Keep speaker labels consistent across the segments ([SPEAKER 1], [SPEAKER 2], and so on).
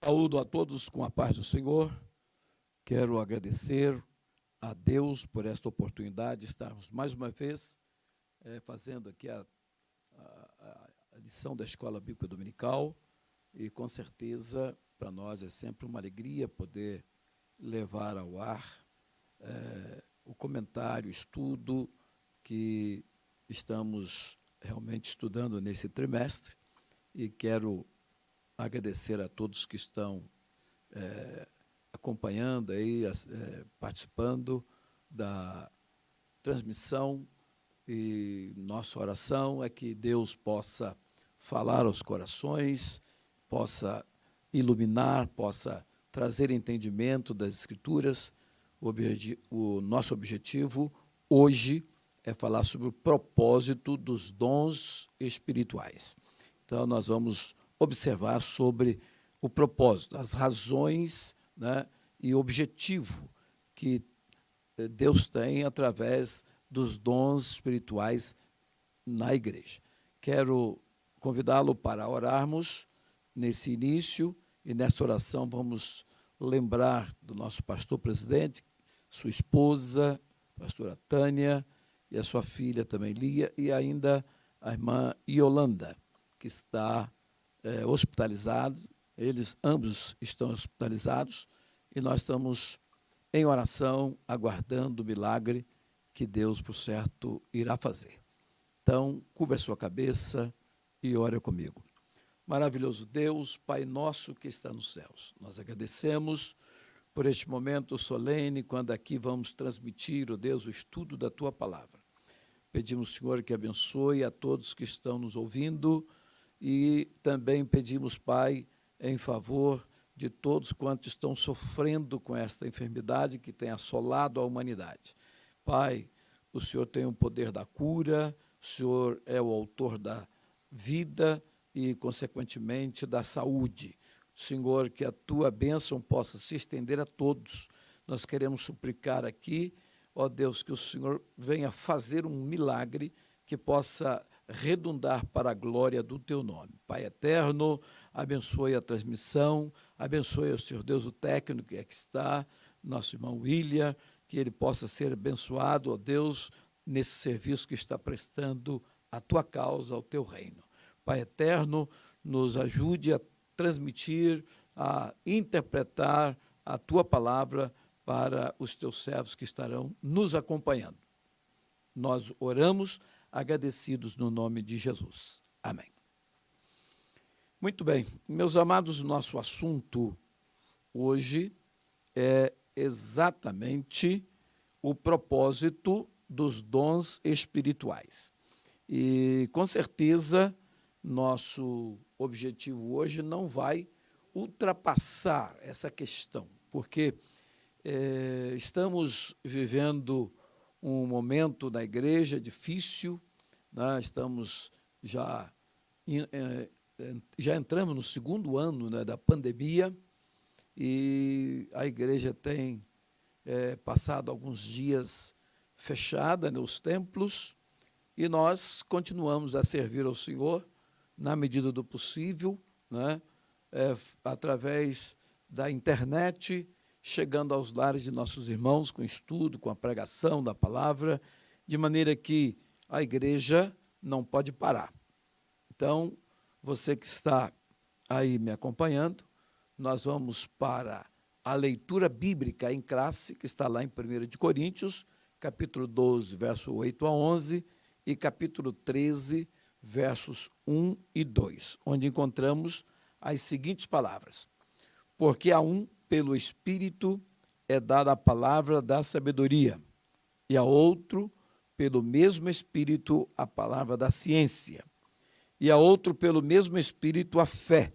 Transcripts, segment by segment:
[SPEAKER 1] Saúdo a todos com a paz do Senhor. Quero agradecer a Deus por esta oportunidade de estarmos mais uma vez fazendo aqui a lição da Escola Bíblica Dominical, e com certeza para nós é sempre uma alegria poder levar ao ar o comentário, o estudo que estamos realmente estudando nesse trimestre, e quero agradecer a todos que estão acompanhando aí, participando da transmissão, e nossa oração é que Deus possa falar aos corações, possa iluminar, possa trazer entendimento das Escrituras. O nosso objetivo hoje é falar sobre o propósito dos dons espirituais. Então, nós vamos observar sobre o propósito, as razões, né, e o objetivo que Deus tem através dos dons espirituais na igreja. Quero convidá-lo para orarmos nesse início, e nessa oração vamos lembrar do nosso pastor presidente, sua esposa, a pastora Tânia, e a sua filha também, Lia, e ainda a irmã Yolanda, que está hospitalizada. Eles ambos estão hospitalizados, e nós estamos em oração, aguardando o milagre que Deus, por certo, irá fazer. Então, cubra a sua cabeça e ore comigo. Maravilhoso Deus, Pai nosso que está nos céus, nós agradecemos por este momento solene, quando aqui vamos transmitir, ó Deus, o estudo da Tua Palavra. Pedimos, Senhor, que abençoe a todos que estão nos ouvindo, e também pedimos, Pai, em favor de todos quantos estão sofrendo com esta enfermidade que tem assolado a humanidade. Pai, o Senhor tem o poder da cura, o Senhor é o autor da vida e, consequentemente, da saúde. Senhor, que a Tua bênção possa se estender a todos. Nós queremos suplicar aqui, ó Deus, que o Senhor venha fazer um milagre que possa redundar para a glória do Teu nome. Pai eterno, abençoe a transmissão, abençoe o Senhor Deus, o técnico que aqui está, nosso irmão William, que ele possa ser abençoado, ó Deus, nesse serviço que está prestando à Tua causa, ao Teu reino. Pai eterno, nos ajude a transmitir, a interpretar a Tua palavra para os Teus servos que estarão nos acompanhando. Nós oramos agradecidos no nome de Jesus. Amém. Muito bem, meus amados, nosso assunto hoje é exatamente o propósito dos dons espirituais. E, com certeza, nosso objetivo hoje não vai ultrapassar essa questão, porque estamos vivendo um momento da igreja difícil, né? Já entramos no segundo ano, né, da pandemia, e a igreja tem passado alguns dias fechada nos templos, e nós continuamos a servir ao Senhor na medida do possível, né, através da internet, chegando aos lares de nossos irmãos com estudo, com a pregação da palavra, de maneira que a igreja não pode parar. Então, você que está aí me acompanhando, nós vamos para a leitura bíblica em classe, que está lá em 1 de Coríntios, capítulo 12, verso 8 a 11, e capítulo 13, versos 1 e 2, onde encontramos as seguintes palavras: porque a um, pelo Espírito, é dada a palavra da sabedoria, e a outro, pelo mesmo Espírito, a palavra da ciência, e a outro, pelo mesmo Espírito, a fé,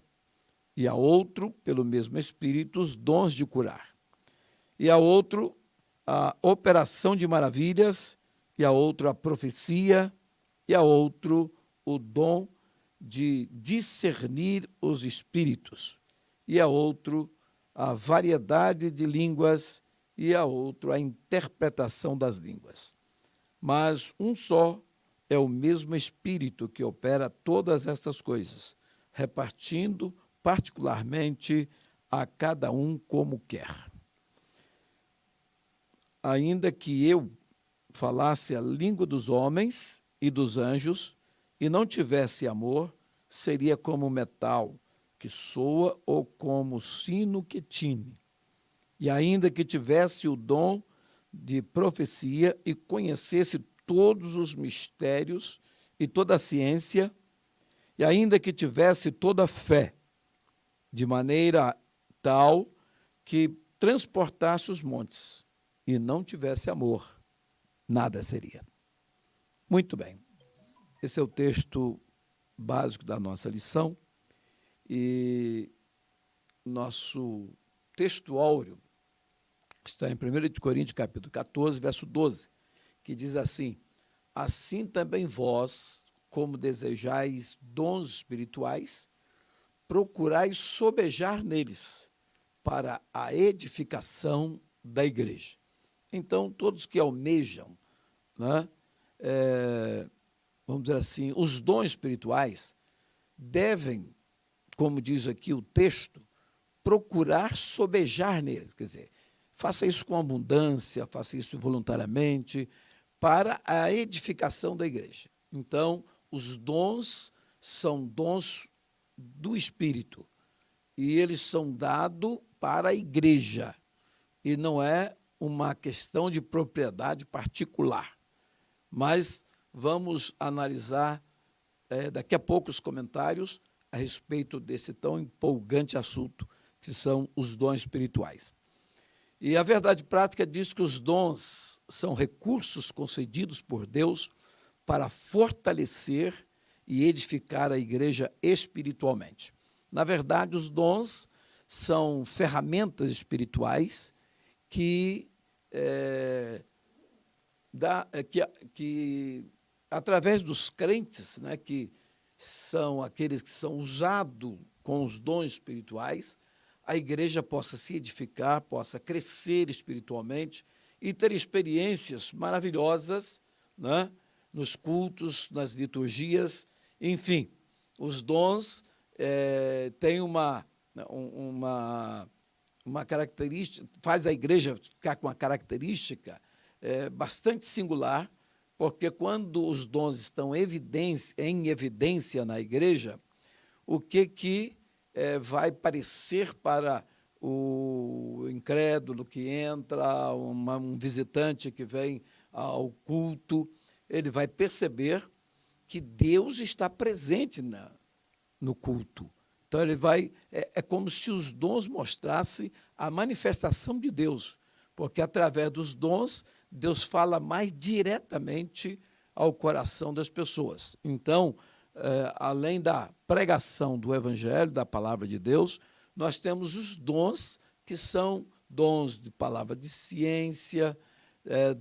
[SPEAKER 1] e a outro, pelo mesmo Espírito, os dons de curar, e a outro, a operação de maravilhas, e a outro, a profecia, e a outro, o dom de discernir os espíritos, e a outro, a variedade de línguas, e a outro, a interpretação das línguas. Mas um só é o mesmo Espírito que opera todas estas coisas, repartindo particularmente a cada um como quer. Ainda que eu falasse a língua dos homens e dos anjos e não tivesse amor, seria como metal que soa ou como sino que tine. E ainda que tivesse o dom de profecia e conhecesse todos os mistérios e toda a ciência, e ainda que tivesse toda a fé, de maneira tal que transportasse os montes, e não tivesse amor, nada seria. Muito bem. Esse é o texto básico da nossa lição, e nosso texto áureo está em 1 Coríntios, capítulo 14, verso 12, que diz assim: assim também vós, como desejais dons espirituais, procurai sobejar neles, para a edificação da igreja. Então, todos que almejam, né, vamos dizer assim, os dons espirituais, devem, como diz aqui o texto, procurar sobejar neles, quer dizer, faça isso com abundância, faça isso voluntariamente, para a edificação da igreja. Então, os dons são dons do Espírito, e eles são dados para a igreja, e não é uma questão de propriedade particular. Mas vamos analisar daqui a pouco os comentários a respeito desse tão empolgante assunto, que são os dons espirituais. E a verdade prática diz que os dons são recursos concedidos por Deus para fortalecer e edificar a igreja espiritualmente. Na verdade, os dons são ferramentas espirituais que através dos crentes, né, que são aqueles que são usados com os dons espirituais, a igreja possa se edificar, possa crescer espiritualmente e ter experiências maravilhosas, né, nos cultos, nas liturgias, enfim. Os dons têm uma característica, faz a igreja ficar com uma característica bastante singular, porque quando os dons estão em evidência na igreja, o que vai parecer para o incrédulo que entra, um visitante que vem ao culto, ele vai perceber que Deus está presente no culto. Então, ele vai, é como se os dons mostrassem a manifestação de Deus, porque através dos dons, Deus fala mais diretamente ao coração das pessoas. Então, além da pregação do Evangelho, da palavra de Deus, nós temos os dons que são dons de palavra de ciência,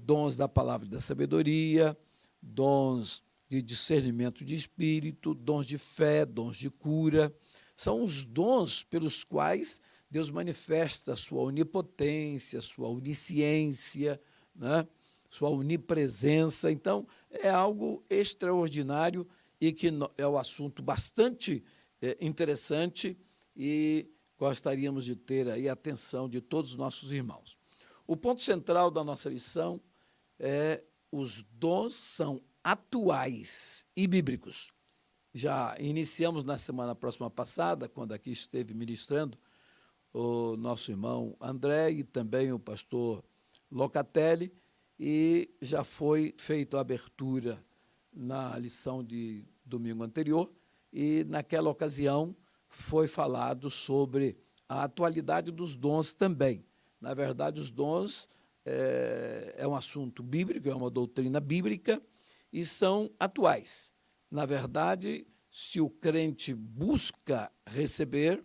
[SPEAKER 1] dons da palavra da sabedoria, dons de discernimento de espírito, dons de fé, dons de cura. São os dons pelos quais Deus manifesta a sua onipotência, sua onisciência, né? Sua onipresença. Então, é algo extraordinário e que é um assunto bastante interessante, e gostaríamos de ter aí a atenção de todos os nossos irmãos. O ponto central da nossa lição é: os dons são atuais e bíblicos. Já iniciamos na semana próxima passada, quando aqui esteve ministrando o nosso irmão André e também o pastor Locatelli, e já foi feita a abertura na lição de domingo anterior, e naquela ocasião foi falado sobre a atualidade dos dons também. Na verdade, os dons é um assunto bíblico, é uma doutrina bíblica, e são atuais. Na verdade, se o crente busca receber,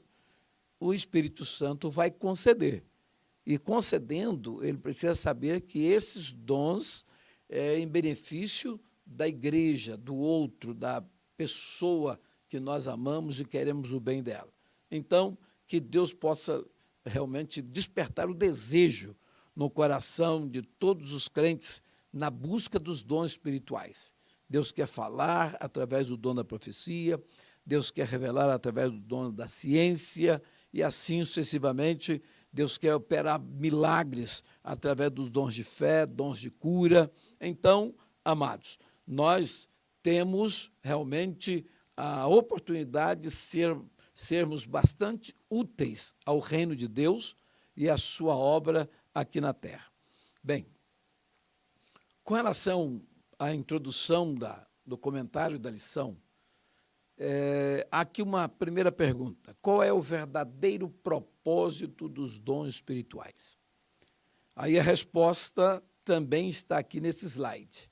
[SPEAKER 1] o Espírito Santo vai conceder. E concedendo, ele precisa saber que esses dons em benefício da igreja, do outro, da pessoa que nós amamos e queremos o bem dela. Então, que Deus possa realmente despertar o desejo no coração de todos os crentes na busca dos dons espirituais. Deus quer falar através do dom da profecia, Deus quer revelar através do dom da ciência, e assim sucessivamente. Deus quer operar milagres através dos dons de fé, dons de cura. Então, amados, nós temos realmente a oportunidade de sermos bastante úteis ao reino de Deus e à sua obra aqui na terra. Bem, com relação à introdução do comentário da lição, aqui uma primeira pergunta: qual é o verdadeiro propósito dos dons espirituais? Aí a resposta também está aqui nesse slide.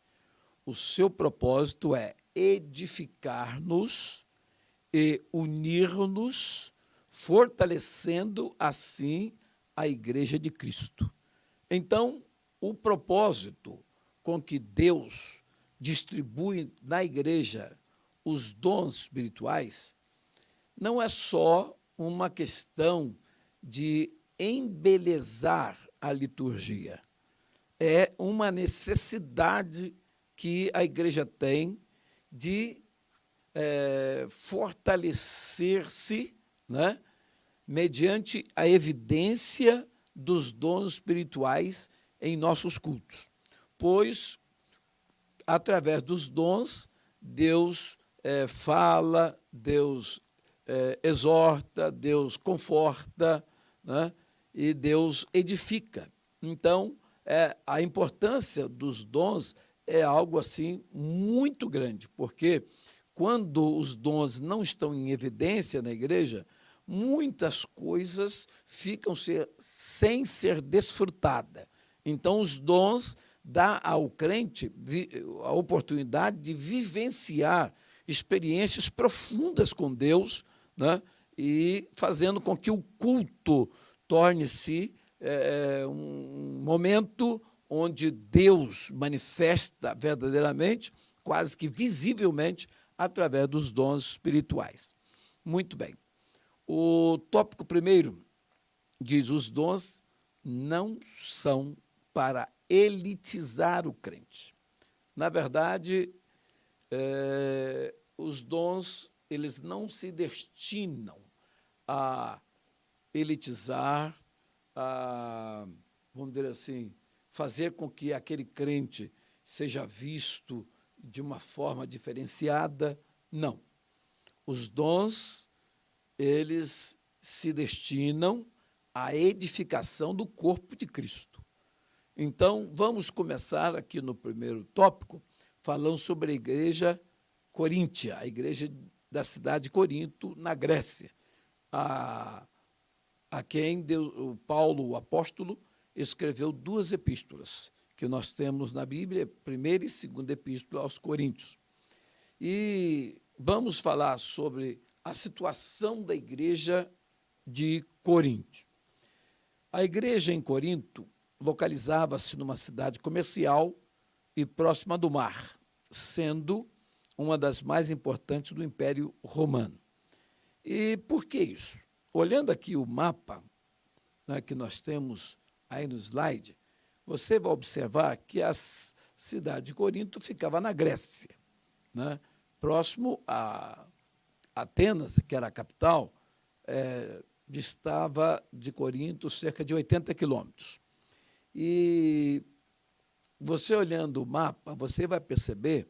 [SPEAKER 1] O seu propósito é edificar-nos e unir-nos, fortalecendo assim a Igreja de Cristo. Então, o propósito com que Deus distribui na igreja os dons espirituais não é só uma questão de embelezar a liturgia, é uma necessidade que a igreja tem de fortalecer-se, né, mediante a evidência dos dons espirituais em nossos cultos. Pois, através dos dons, Deus fala, Deus exorta, Deus conforta, né? E Deus edifica. Então, a importância dos dons é algo assim muito grande, porque quando os dons não estão em evidência na igreja, muitas coisas ficam sem ser desfrutadas. Então, os dons dão ao crente a oportunidade de vivenciar experiências profundas com Deus, né? E fazendo com que o culto torne-se um momento onde Deus manifesta verdadeiramente, quase que visivelmente, através dos dons espirituais. Muito bem. O tópico primeiro diz: os dons não são para elitizar o crente. Na verdade, os dons, eles não se destinam a elitizar, a, vamos dizer assim, fazer com que aquele crente seja visto de uma forma diferenciada. Não. Os dons, eles se destinam à edificação do corpo de Cristo. Então, vamos começar aqui no primeiro tópico, falando sobre a igreja coríntia, a igreja da cidade de Corinto, na Grécia, a quem o Paulo, o apóstolo, escreveu 2 epístolas, que nós temos na Bíblia, primeira e segunda epístola aos Coríntios. E vamos falar sobre a situação da igreja de Corinto. A igreja em Corinto localizava-se numa cidade comercial e próxima do mar, sendo uma das mais importantes do Império Romano. E por que isso? Olhando aqui o mapa, né, que nós temos aí no slide, você vai observar que a cidade de Corinto ficava na Grécia, né, próximo a Atenas, que era a capital, distava de Corinto cerca de 80 quilômetros. E você olhando o mapa, você vai perceber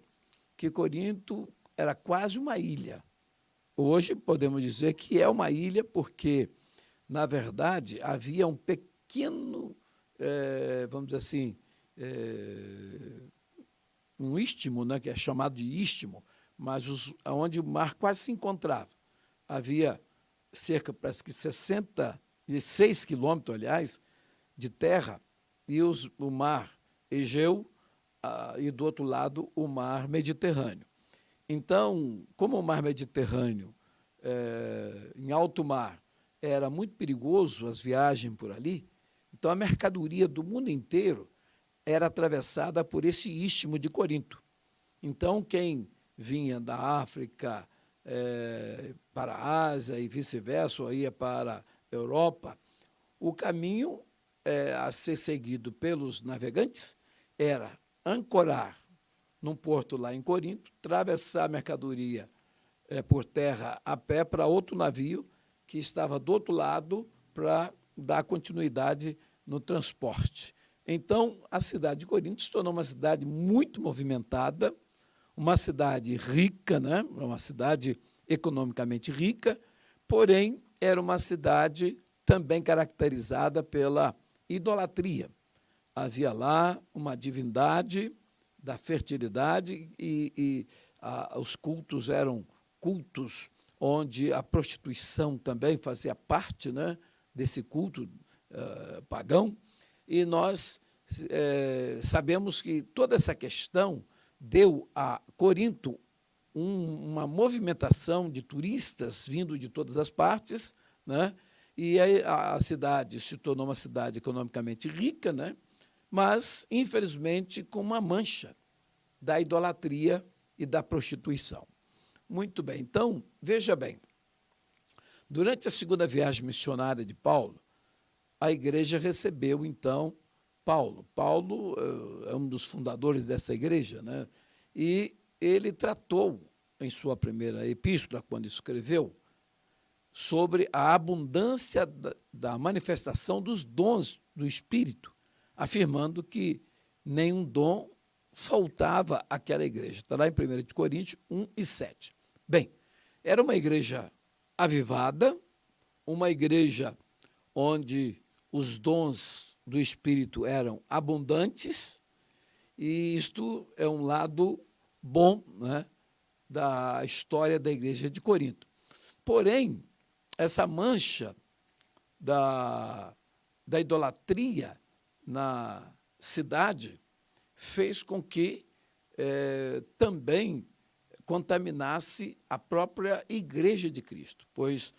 [SPEAKER 1] que Corinto era quase uma ilha. Hoje podemos dizer que é uma ilha porque, na verdade, havia um pequeno, vamos dizer assim, um istmo, né, que é chamado de istmo, mas onde o mar quase se encontrava. Havia cerca, parece que 66 quilômetros, aliás, de terra, e o mar Egeu, e do outro lado o mar Mediterrâneo. Então, como o mar Mediterrâneo, em alto mar, era muito perigoso as viagens por ali, então a mercadoria do mundo inteiro era atravessada por esse istmo de Corinto. Então, quem vinha da África para a Ásia e vice-versa, ou ia para a Europa, o caminho a ser seguido pelos navegantes era ancorar num porto lá em Corinto, atravessar a mercadoria por terra a pé para outro navio que estava do outro lado para dar continuidade no transporte. Então, a cidade de Corinto se tornou uma cidade muito movimentada, uma cidade rica, né? Uma cidade economicamente rica, porém, era uma cidade também caracterizada pela idolatria. Havia lá uma divindade da fertilidade os cultos eram cultos onde a prostituição também fazia parte, né, desse culto pagão, e nós sabemos que toda essa questão deu a Corinto uma movimentação de turistas vindo de todas as partes, né, e a cidade se tornou uma cidade economicamente rica, né, mas, infelizmente, com uma mancha da idolatria e da prostituição. Muito bem, então, veja bem, durante a segunda viagem missionária de Paulo, a igreja recebeu, então, Paulo. Paulo é um dos fundadores dessa igreja, né? E ele tratou, em sua primeira epístola, quando escreveu, sobre a abundância da manifestação dos dons do Espírito, afirmando que nenhum dom faltava àquela igreja. Está lá em 1 Coríntios 1:7. Bem, era uma igreja avivada, uma igreja onde os dons do Espírito eram abundantes, e isto é um lado bom, né, da história da igreja de Corinto. Porém, essa mancha da idolatria na cidade fez com que também contaminasse a própria igreja de Cristo, pois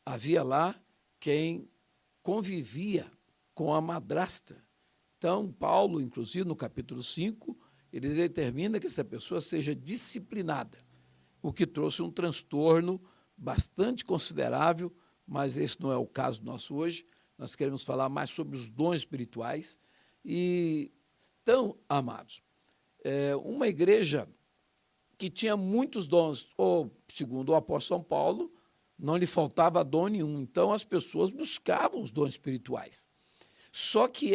[SPEAKER 1] havia lá quem convivia com a madrasta. Então, Paulo, inclusive, no capítulo 5, ele determina que essa pessoa seja disciplinada, o que trouxe um transtorno bastante considerável, mas esse não é o caso nosso hoje. Nós queremos falar mais sobre os dons espirituais. Então, amados, uma igreja que tinha muitos dons, ou, segundo o apóstolo São Paulo, não lhe faltava dom nenhum. Então, as pessoas buscavam os dons espirituais. Só que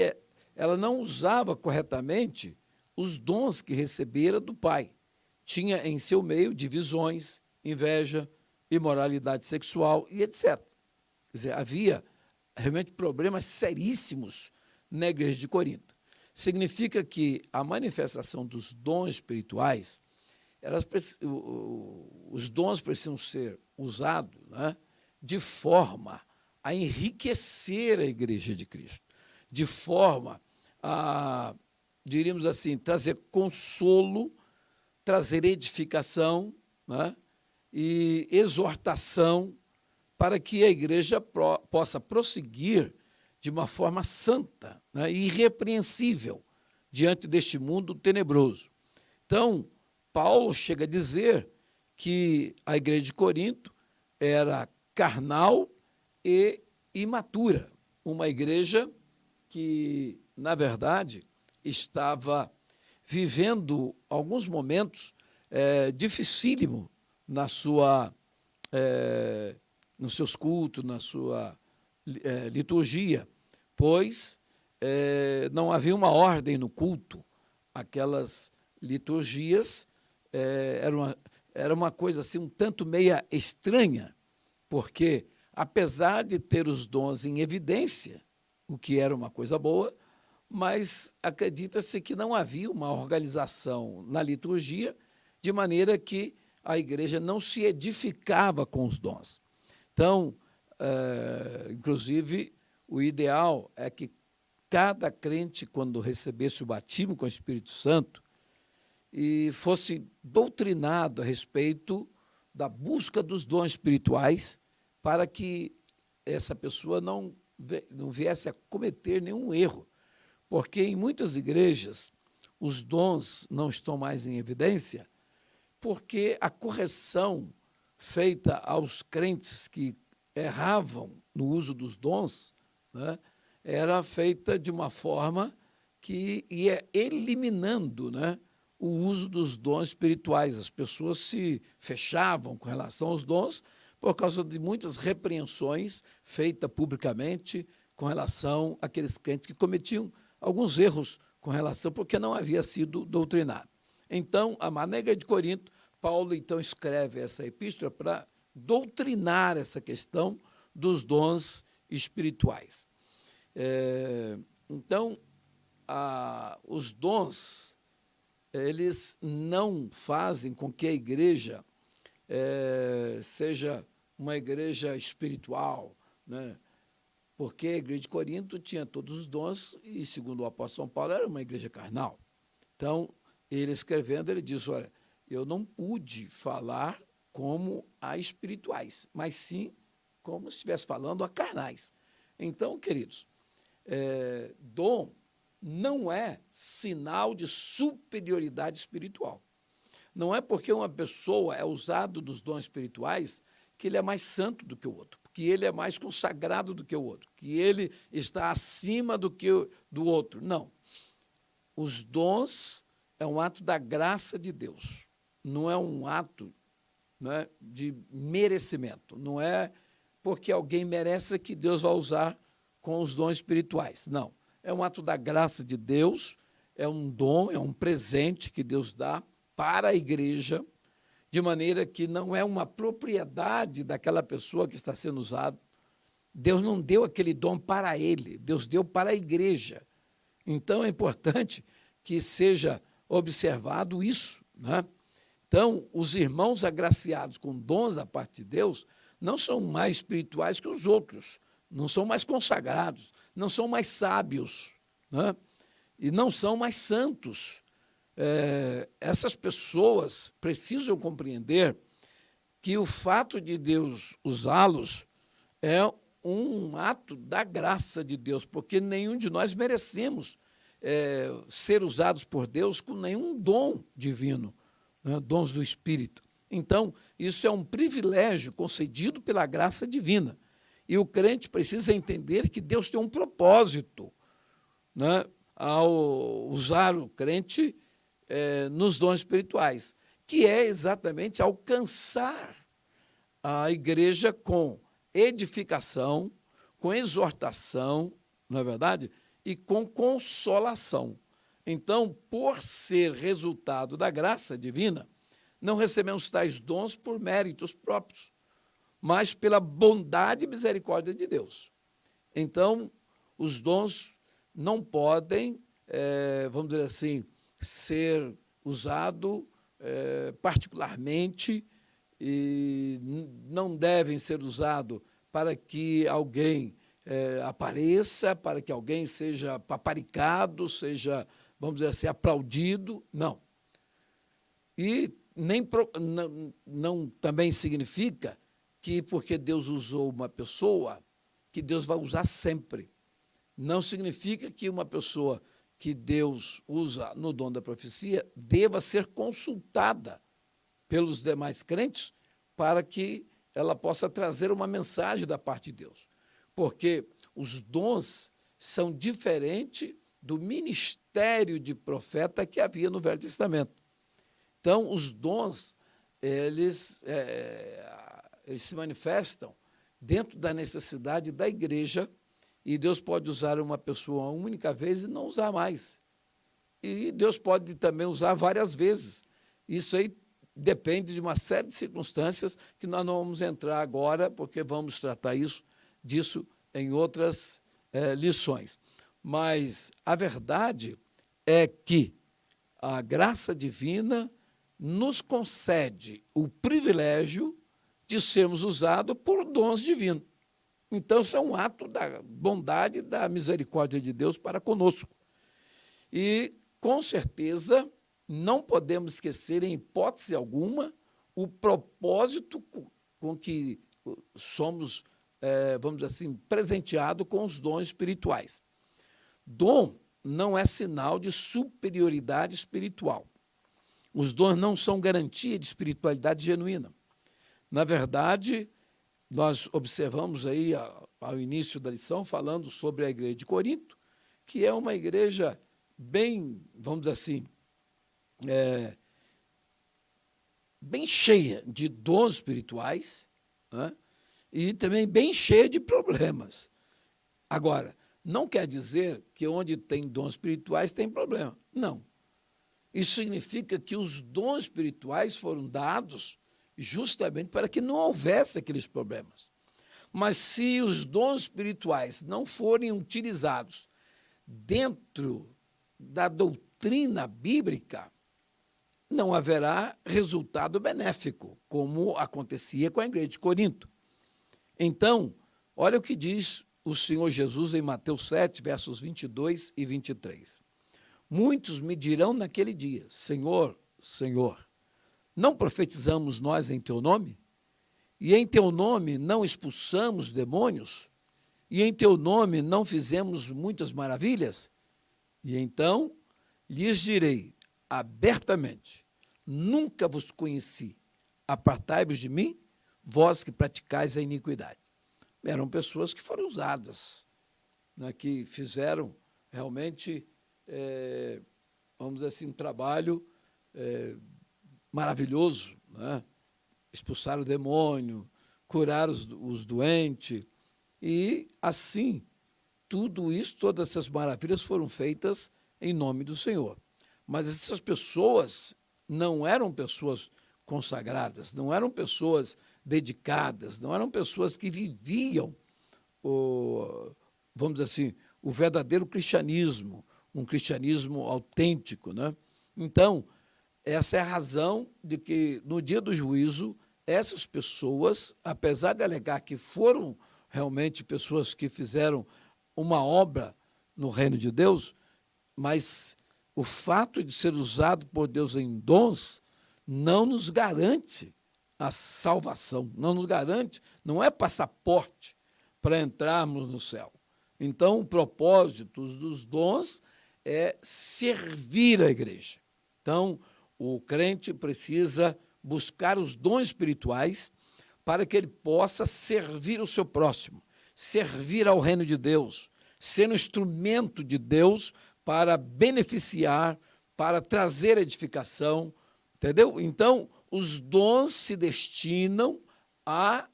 [SPEAKER 1] ela não usava corretamente os dons que recebera do Pai. Tinha em seu meio divisões, inveja, imoralidade sexual e etc. Quer dizer, havia realmente problemas seríssimos na igreja de Corinto. Significa que a manifestação dos dons espirituais, os dons precisam ser usados, né, de forma a enriquecer a igreja de Cristo, de forma a, diríamos assim, trazer consolo, trazer edificação, né, e exortação para que a igreja possa prosseguir de uma forma santa, né, e irrepreensível diante deste mundo tenebroso. Então, Paulo chega a dizer que a igreja de Corinto era carnal e imatura, uma igreja que, na verdade, estava vivendo alguns momentos dificílimos nos seus cultos, na sua liturgia, pois não havia uma ordem no culto. Aquelas liturgias era uma coisa assim um tanto meia estranha, porque, apesar de ter os dons em evidência, o que era uma coisa boa, mas acredita-se que não havia uma organização na liturgia, de maneira que a igreja não se edificava com os dons. Então, inclusive, o ideal é que cada crente, quando recebesse o batismo com o Espírito Santo, e fosse doutrinado a respeito da busca dos dons espirituais, para que essa pessoa não viesse a cometer nenhum erro. Porque em muitas igrejas os dons não estão mais em evidência, porque a correção feita aos crentes que erravam no uso dos dons, né, era feita de uma forma que ia eliminando, né, o uso dos dons espirituais. As pessoas se fechavam com relação aos dons, por causa de muitas repreensões feitas publicamente com relação àqueles crentes que cometiam alguns erros com relação, porque não havia sido doutrinado. Então, a maneira de Corinto, Paulo então escreve essa epístola para doutrinar essa questão dos dons espirituais. Então, os dons, eles não fazem com que a igreja seja uma igreja espiritual, né? Porque a igreja de Corinto tinha todos os dons e, segundo o apóstolo São Paulo, era uma igreja carnal. Então, ele escrevendo, ele diz, olha, eu não pude falar como a espirituais, mas sim como se estivesse falando a carnais. Então, queridos, dom não é sinal de superioridade espiritual. Não é porque uma pessoa é usado dos dons espirituais que ele é mais santo do que o outro, que ele é mais consagrado do que o outro, que ele está acima do outro. Não. Os dons é um ato da graça de Deus, não é um ato, né, de merecimento. Não é porque alguém merece que Deus vai usar com os dons espirituais. Não. É um ato da graça de Deus, é um dom, é um presente que Deus dá para a igreja, de maneira que não é uma propriedade daquela pessoa que está sendo usado. Deus não deu aquele dom para ele, Deus deu para a igreja. Então, é importante que seja observado isso, né? Então, os irmãos agraciados com dons da parte de Deus não são mais espirituais que os outros, não são mais consagrados, não são mais sábios, né? E não são mais santos. Essas pessoas precisam compreender que o fato de Deus usá-los é um ato da graça de Deus, porque nenhum de nós merecemos ser usados por Deus com nenhum dom divino, né, dons do Espírito. Então, isso é um privilégio concedido pela graça divina. E o crente precisa entender que Deus tem um propósito, né, ao usar o crente nos dons espirituais, que é exatamente alcançar a igreja com edificação, com exortação, não é verdade? E com consolação. Então, por ser resultado da graça divina, não recebemos tais dons por méritos próprios, mas pela bondade e misericórdia de Deus. Então, os dons não podem, vamos dizer assim, ser usado particularmente e não devem ser usados para que alguém apareça, para que alguém seja paparicado, seja, vamos dizer assim, aplaudido, não. E não também significa que porque Deus usou uma pessoa, que Deus vai usar sempre. Não significa que uma pessoa que Deus usa no dom da profecia deva ser consultada pelos demais crentes para que ela possa trazer uma mensagem da parte de Deus. Porque os dons são diferentes do ministério de profeta que havia no Velho Testamento. Então, os dons, eles se manifestam dentro da necessidade da igreja. E Deus pode usar uma pessoa uma única vez e não usar mais. E Deus pode também usar várias vezes. Isso aí depende de uma série de circunstâncias que nós não vamos entrar agora, porque vamos tratar disso em outras lições. Mas a verdade é que a graça divina nos concede o privilégio de sermos usados por dons divinos. Então, isso é um ato da bondade e da misericórdia de Deus para conosco. E, com certeza, não podemos esquecer, em hipótese alguma, o propósito com que somos, vamos dizer assim, presenteados com os dons espirituais. Dom não é sinal de superioridade espiritual. Os dons não são garantia de espiritualidade genuína. Na verdade, nós observamos aí, ao início da lição, falando sobre a igreja de Corinto, que é uma igreja bem, vamos dizer assim, bem cheia de dons espirituais, né? E também bem cheia de problemas. Agora, não quer dizer que onde tem dons espirituais tem problema. Não. Isso significa que os dons espirituais foram dados justamente para que não houvesse aqueles problemas. Mas se os dons espirituais não forem utilizados dentro da doutrina bíblica, não haverá resultado benéfico, como acontecia com a igreja de Corinto. Então, olha o que diz o Senhor Jesus em Mateus 7, versos 22 e 23. Muitos me dirão naquele dia, Senhor, Senhor, não profetizamos nós em teu nome? E em teu nome não expulsamos demônios? E em teu nome não fizemos muitas maravilhas? E então lhes direi abertamente, nunca vos conheci, apartai-vos de mim, vós que praticais a iniquidade. Eram pessoas que foram usadas, né, que fizeram realmente, vamos dizer assim, um trabalho maravilhoso, né? Expulsaram o demônio, curaram os doentes, e assim, tudo isso, todas essas maravilhas foram feitas em nome do Senhor. Mas essas pessoas não eram pessoas consagradas, não eram pessoas dedicadas, não eram pessoas que viviam, vamos dizer assim, o verdadeiro cristianismo, um cristianismo autêntico, né? Então, essa é a razão de que, no dia do juízo, essas pessoas, apesar de alegar que foram realmente pessoas que fizeram uma obra no reino de Deus, mas o fato de ser usado por Deus em dons não nos garante a salvação, não nos garante, não é passaporte para entrarmos no céu. Então, o propósito dos dons é servir a igreja. Então, o crente precisa buscar os dons espirituais para que ele possa servir o seu próximo, servir ao reino de Deus, ser um instrumento de Deus para beneficiar, para trazer edificação, entendeu? Então, os dons se destinam a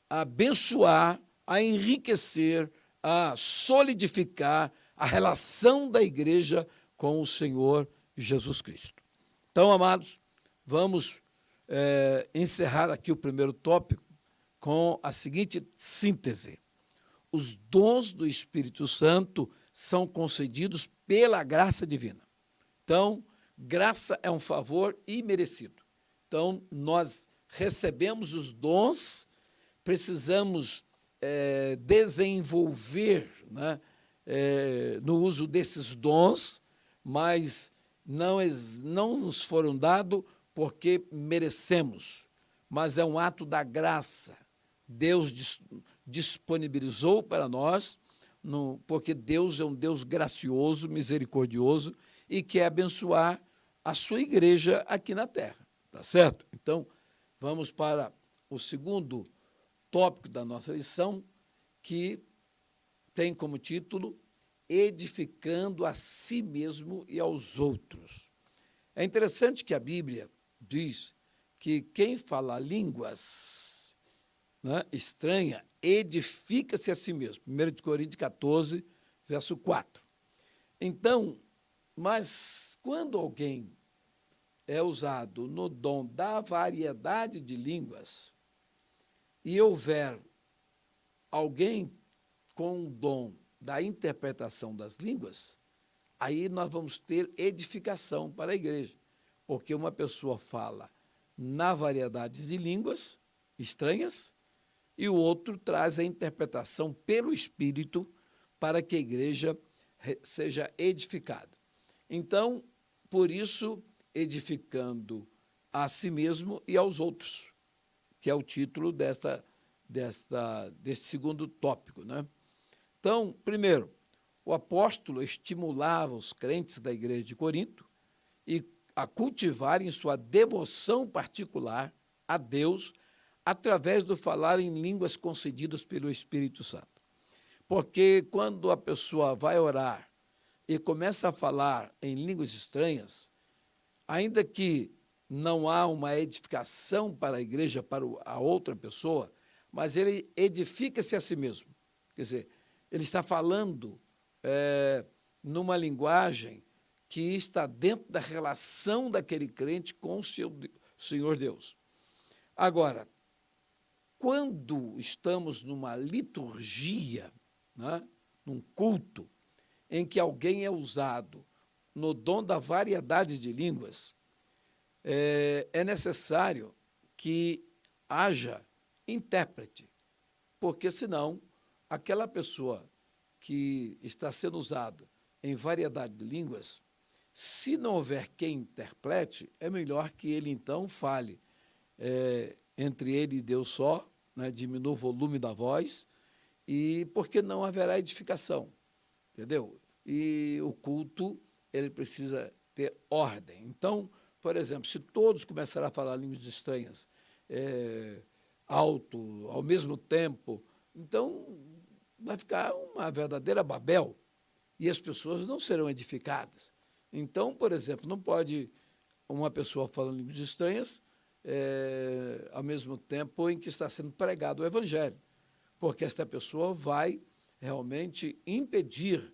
[SPEAKER 1] abençoar, a enriquecer, a solidificar a relação da igreja com o Senhor Jesus Cristo. Então, amados, vamos encerrar aqui o primeiro tópico com a seguinte síntese. Os dons do Espírito Santo são concedidos pela graça divina. Então, graça é um favor imerecido. Então, nós recebemos os dons, precisamos desenvolver, né, no uso desses dons, mas não nos foram dados porque merecemos, mas é um ato da graça. Deus disponibilizou para nós, porque Deus é um Deus gracioso, misericordioso e quer abençoar a sua igreja aqui na terra, tá certo? Então, vamos para o segundo tópico da nossa lição, que tem como título Edificando a si mesmo e aos outros. É interessante que a Bíblia diz que quem fala línguas, né, estranha, edifica-se a si mesmo. 1 Coríntios 14, verso 4. Então, mas quando alguém é usado no dom da variedade de línguas e houver alguém com o dom da interpretação das línguas, aí nós vamos ter edificação para a igreja, porque uma pessoa fala na variedade de línguas estranhas e o outro traz a interpretação pelo Espírito para que a igreja seja edificada. Então, por isso, edificando a si mesmo e aos outros, que é o título desse segundo tópico, né? Então, primeiro, o apóstolo estimulava os crentes da igreja de Corinto a cultivarem sua devoção particular a Deus através do falar em línguas concedidas pelo Espírito Santo. Porque quando a pessoa vai orar e começa a falar em línguas estranhas, ainda que não há uma edificação para a igreja, para a outra pessoa, mas ele edifica-se a si mesmo. Quer dizer, ele está falando numa linguagem que está dentro da relação daquele crente com o seu Senhor Deus. Agora, quando estamos numa liturgia, né, num culto, em que alguém é usado no dom da variedade de línguas, é necessário que haja intérprete, porque senão aquela pessoa que está sendo usada em variedade de línguas, se não houver quem interprete, é melhor que ele então fale entre ele e Deus só, né, diminua o volume da voz, e porque não haverá edificação, entendeu? E o culto, ele precisa ter ordem. Então, por exemplo, se todos começarem a falar línguas estranhas alto, ao mesmo tempo, então vai ficar uma verdadeira Babel e as pessoas não serão edificadas. Então, por exemplo, não pode uma pessoa falando línguas estranhas ao mesmo tempo em que está sendo pregado o Evangelho, porque esta pessoa vai realmente impedir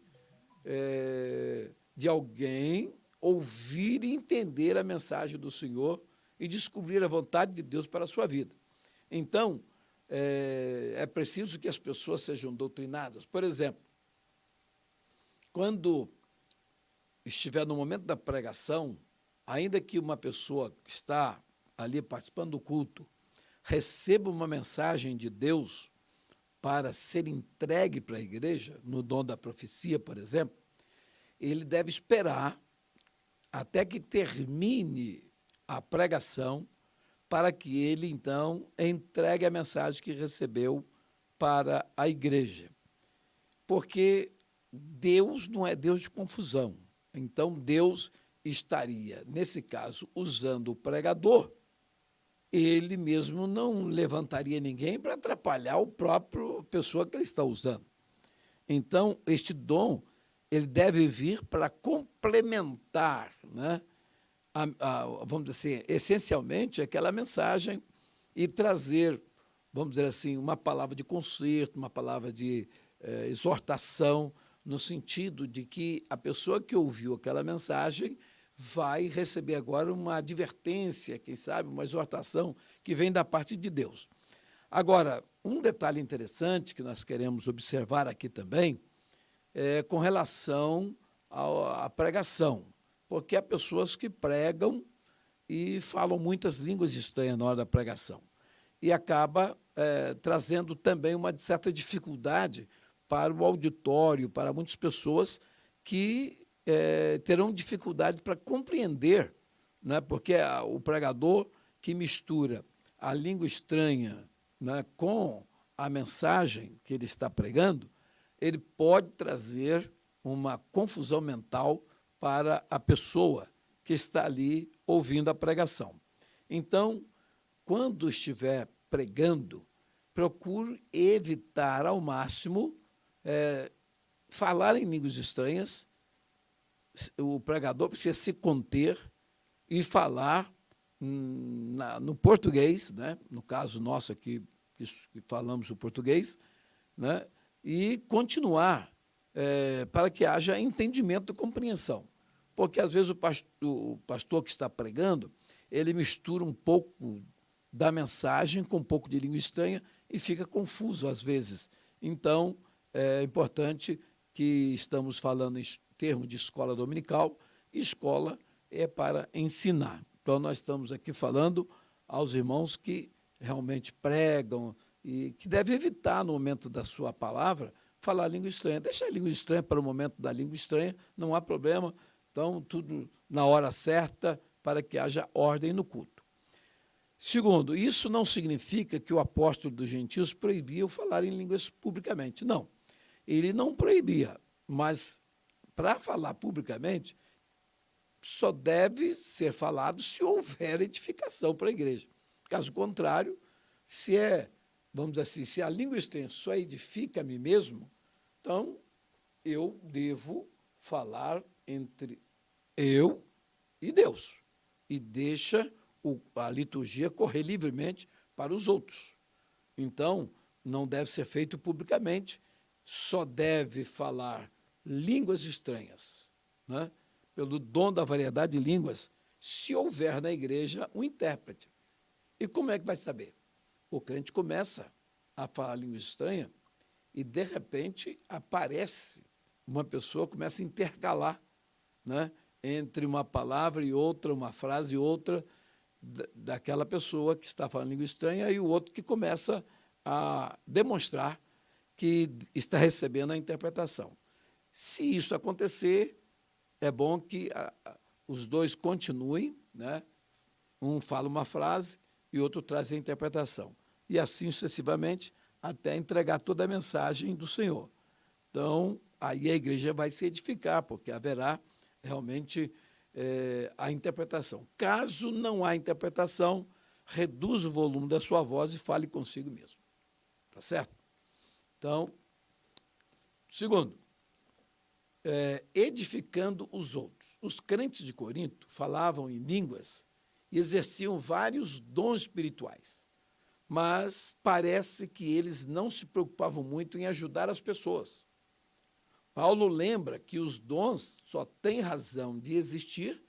[SPEAKER 1] de alguém ouvir e entender a mensagem do Senhor e descobrir a vontade de Deus para a sua vida. Então, é preciso que as pessoas sejam doutrinadas. Por exemplo, quando estiver no momento da pregação, ainda que uma pessoa que está ali participando do culto receba uma mensagem de Deus para ser entregue para a igreja, no dom da profecia, por exemplo, ele deve esperar até que termine a pregação para que ele, então, entregue a mensagem que recebeu para a igreja. Porque Deus não é Deus de confusão. Então, Deus estaria, nesse caso, usando o pregador. Ele mesmo não levantaria ninguém para atrapalhar a própria pessoa que ele está usando. Então, este dom, ele deve vir para complementar, né, vamos dizer assim, essencialmente, aquela mensagem e trazer, vamos dizer assim, uma palavra de conserto, uma palavra de exortação, no sentido de que a pessoa que ouviu aquela mensagem vai receber agora uma advertência, quem sabe, uma exortação que vem da parte de Deus. Agora, um detalhe interessante que nós queremos observar aqui também é com relação à pregação, porque há pessoas que pregam e falam muitas línguas estranhas na hora da pregação, e acaba trazendo também uma certa dificuldade para o auditório, para muitas pessoas que terão dificuldade para compreender, né, porque o pregador que mistura a língua estranha, né, com a mensagem que ele está pregando, ele pode trazer uma confusão mental para a pessoa que está ali ouvindo a pregação. Então, quando estiver pregando, procure evitar ao máximo falar em línguas estranhas. O pregador precisa se conter e falar no português, né? No caso nosso aqui, que falamos o português, né? E continuar para que haja entendimento e compreensão. Porque, às vezes, o pastor que está pregando, ele mistura um pouco da mensagem com um pouco de língua estranha e fica confuso, às vezes. Então, é importante que estamos falando em termos de escola dominical, e escola é para ensinar. Então, nós estamos aqui falando aos irmãos que realmente pregam e que devem evitar, no momento da sua palavra, falar língua estranha. Deixa a língua estranha para o momento da língua estranha, não há problema. Então, tudo na hora certa para que haja ordem no culto. Segundo, isso não significa que o apóstolo dos gentios proibia o falar em línguas publicamente. Não, ele não proibia, mas para falar publicamente, só deve ser falado se houver edificação para a igreja. Caso contrário, vamos dizer assim, se a língua estranha só edifica a mim mesmo, então eu devo falar entre eu e Deus, e deixa a liturgia correr livremente para os outros. Então, não deve ser feito publicamente, só deve falar línguas estranhas, né? Pelo dom da variedade de línguas, se houver na igreja um intérprete. E como é que vai saber? O crente começa a falar língua estranha e, de repente, aparece uma pessoa, começa a intercalar, né, entre uma palavra e outra, uma frase e outra, daquela pessoa que está falando língua estranha e o outro que começa a demonstrar que está recebendo a interpretação. Se isso acontecer, é bom que os dois continuem, né? Um fala uma frase e o outro traz a interpretação. E assim sucessivamente, até entregar toda a mensagem do Senhor. Então, aí a igreja vai se edificar, porque haverá realmente a interpretação. Caso não há interpretação, reduz o volume da sua voz e fale consigo mesmo. Tá certo? Então, segundo, edificando os outros. Os crentes de Corinto falavam em línguas e exerciam vários dons espirituais, mas parece que eles não se preocupavam muito em ajudar as pessoas. Paulo lembra que os dons só têm razão de existir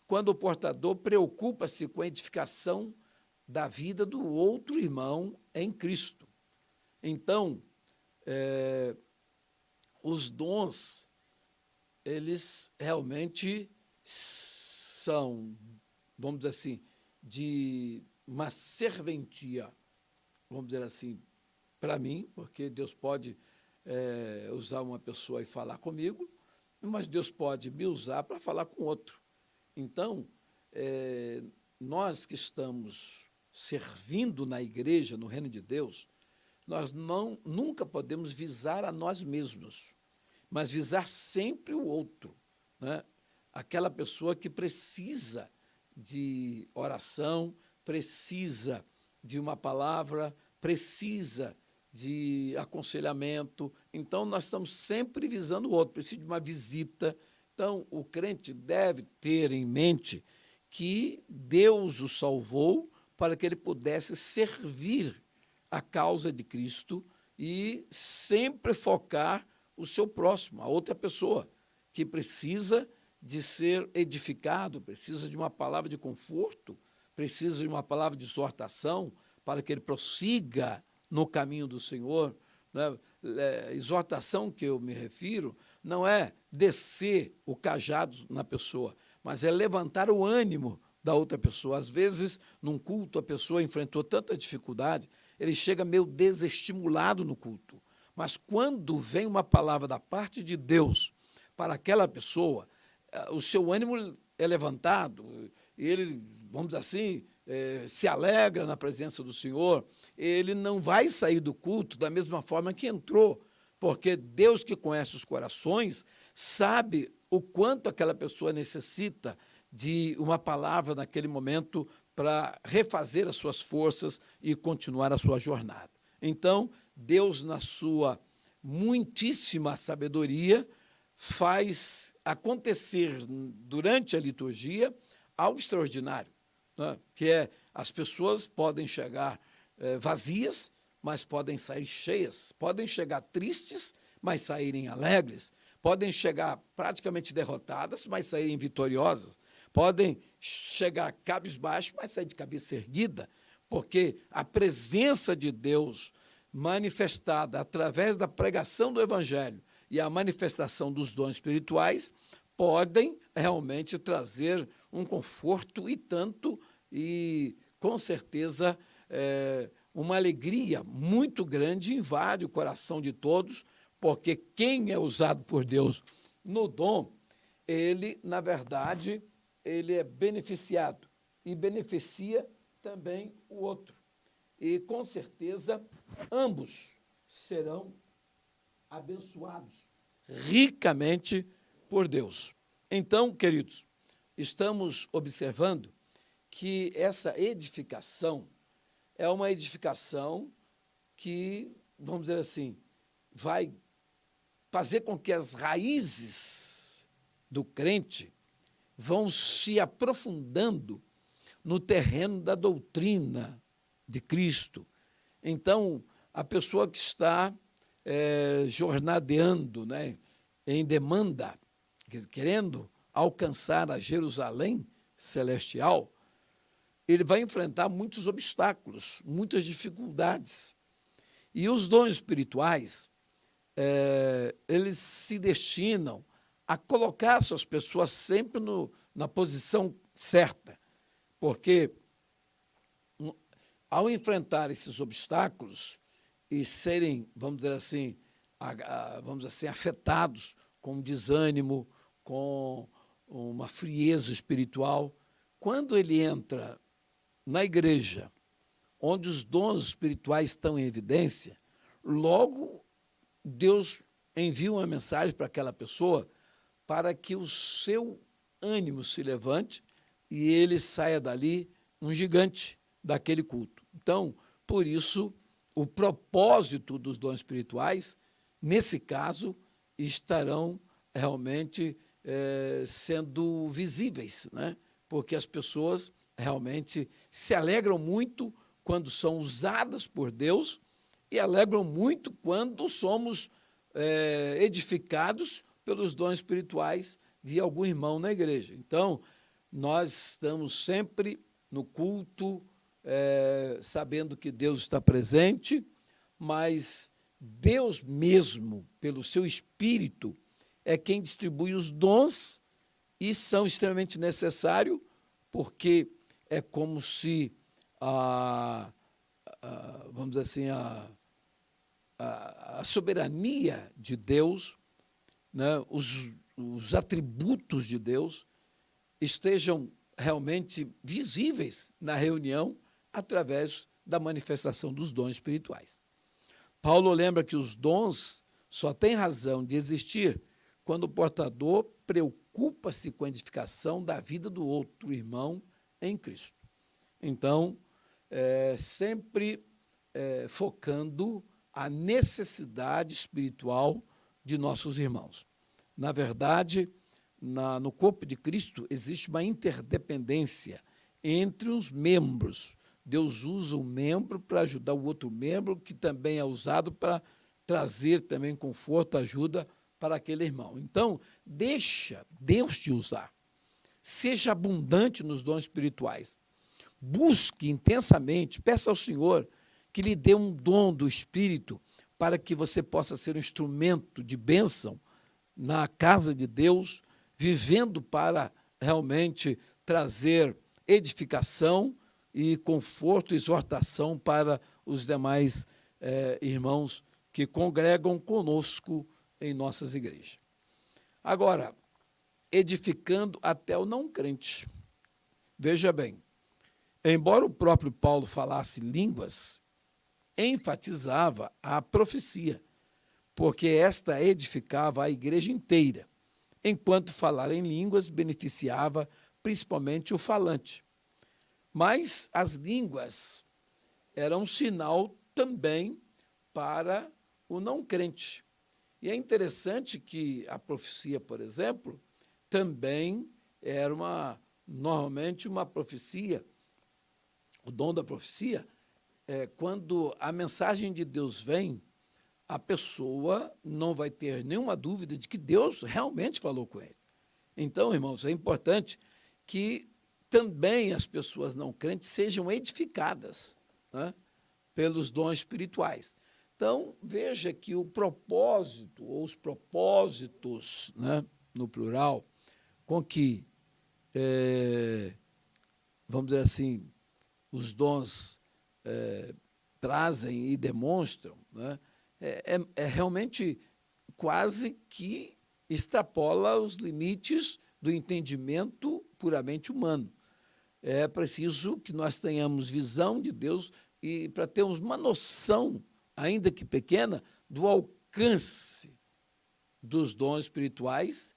[SPEAKER 1] quando o portador preocupa-se com a edificação da vida do outro irmão em Cristo. Então, os dons, eles realmente são, vamos dizer assim, de uma serventia, vamos dizer assim, para mim, porque Deus pode usar uma pessoa e falar comigo, mas Deus pode me usar para falar com outro. Então, nós que estamos servindo na igreja, no reino de Deus, nós nunca podemos visar a nós mesmos, mas visar sempre o outro, né? Aquela pessoa que precisa de oração, precisa de uma palavra, precisa de aconselhamento. Então, nós estamos sempre visando o outro, precisa de uma visita. Então, o crente deve ter em mente que Deus o salvou para que ele pudesse servir a causa de Cristo e sempre focar o seu próximo, a outra pessoa, que precisa de ser edificado, precisa de uma palavra de conforto, precisa de uma palavra de exortação para que ele prossiga no caminho do Senhor, né? Exortação que eu me refiro não é descer o cajado na pessoa, mas é levantar o ânimo da outra pessoa. Às vezes, num culto, a pessoa enfrentou tanta dificuldade, ele chega meio desestimulado no culto. Mas quando vem uma palavra da parte de Deus para aquela pessoa, o seu ânimo é levantado, ele, vamos dizer assim, se alegra na presença do Senhor, ele não vai sair do culto da mesma forma que entrou, porque Deus que conhece os corações sabe o quanto aquela pessoa necessita de uma palavra naquele momento para refazer as suas forças e continuar a sua jornada. Então, Deus, na sua muitíssima sabedoria, faz acontecer durante a liturgia algo extraordinário, né? Que é as pessoas podem chegar vazias, mas podem sair cheias, podem chegar tristes, mas saírem alegres, podem chegar praticamente derrotadas, mas saírem vitoriosas, podem chegar cabisbaixo, mas sair de cabeça erguida, porque a presença de Deus manifestada através da pregação do Evangelho e a manifestação dos dons espirituais podem realmente trazer um conforto e tanto, e com certeza uma alegria muito grande, invade o coração de todos, porque quem é usado por Deus no dom, ele, na verdade, ele é beneficiado e beneficia também o outro. E, com certeza, ambos serão abençoados ricamente por Deus. Então, queridos, estamos observando que essa edificação é uma edificação que, vamos dizer assim, vai fazer com que as raízes do crente vão se aprofundando no terreno da doutrina de Cristo. Então, a pessoa que está jornadeando, né, em demanda, querendo alcançar a Jerusalém celestial, ele vai enfrentar muitos obstáculos, muitas dificuldades. E os dons espirituais, eles se destinam a colocar essas pessoas sempre na posição certa, porque ao enfrentar esses obstáculos e serem, vamos dizer assim, afetados com desânimo, com uma frieza espiritual, quando ele entra na igreja, onde os dons espirituais estão em evidência, logo Deus envia uma mensagem para aquela pessoa para que o seu ânimo se levante e ele saia dali um gigante daquele culto. Então, por isso, o propósito dos dons espirituais, nesse caso, estarão realmente sendo visíveis, né? Porque as pessoas realmente se alegram muito quando são usadas por Deus e alegram muito quando somos edificados pelos dons espirituais de algum irmão na igreja. Então, nós estamos sempre no culto, sabendo que Deus está presente, mas Deus mesmo, pelo seu Espírito, é quem distribui os dons e são extremamente necessários, porque é como se, vamos dizer assim, a soberania de Deus, né, os atributos de Deus estejam realmente visíveis na reunião através da manifestação dos dons espirituais. Paulo lembra que os dons só têm razão de existir quando o portador preocupa-se com a edificação da vida do outro irmão em Cristo. Então, sempre focando a necessidade espiritual de nossos irmãos. Na verdade, no corpo de Cristo existe uma interdependência entre os membros. Deus usa um membro para ajudar o outro membro, que também é usado para trazer também conforto, ajuda para aquele irmão. Então, deixa Deus te usar. Seja abundante nos dons espirituais. Busque intensamente, peça ao Senhor que lhe dê um dom do Espírito para que você possa ser um instrumento de bênção na casa de Deus, vivendo para realmente trazer edificação e conforto, exortação para os demais irmãos que congregam conosco em nossas igrejas. Agora, edificando até o não crente. Veja bem, embora o próprio Paulo falasse línguas, enfatizava a profecia, porque esta edificava a igreja inteira, enquanto falar em línguas beneficiava principalmente o falante. Mas as línguas eram um sinal também para o não crente. E é interessante que a profecia, por exemplo, também era normalmente uma profecia. O dom da profecia quando a mensagem de Deus vem, a pessoa não vai ter nenhuma dúvida de que Deus realmente falou com ele. Então, irmãos, é importante que também as pessoas não crentes sejam edificadas, né, pelos dons espirituais. Então, veja que o propósito, ou os propósitos, né, no plural, com que, vamos dizer assim, os dons trazem e demonstram, né, é realmente quase que extrapola os limites do entendimento puramente humano. É preciso que nós tenhamos visão de Deus e para termos uma noção, ainda que pequena, do alcance dos dons espirituais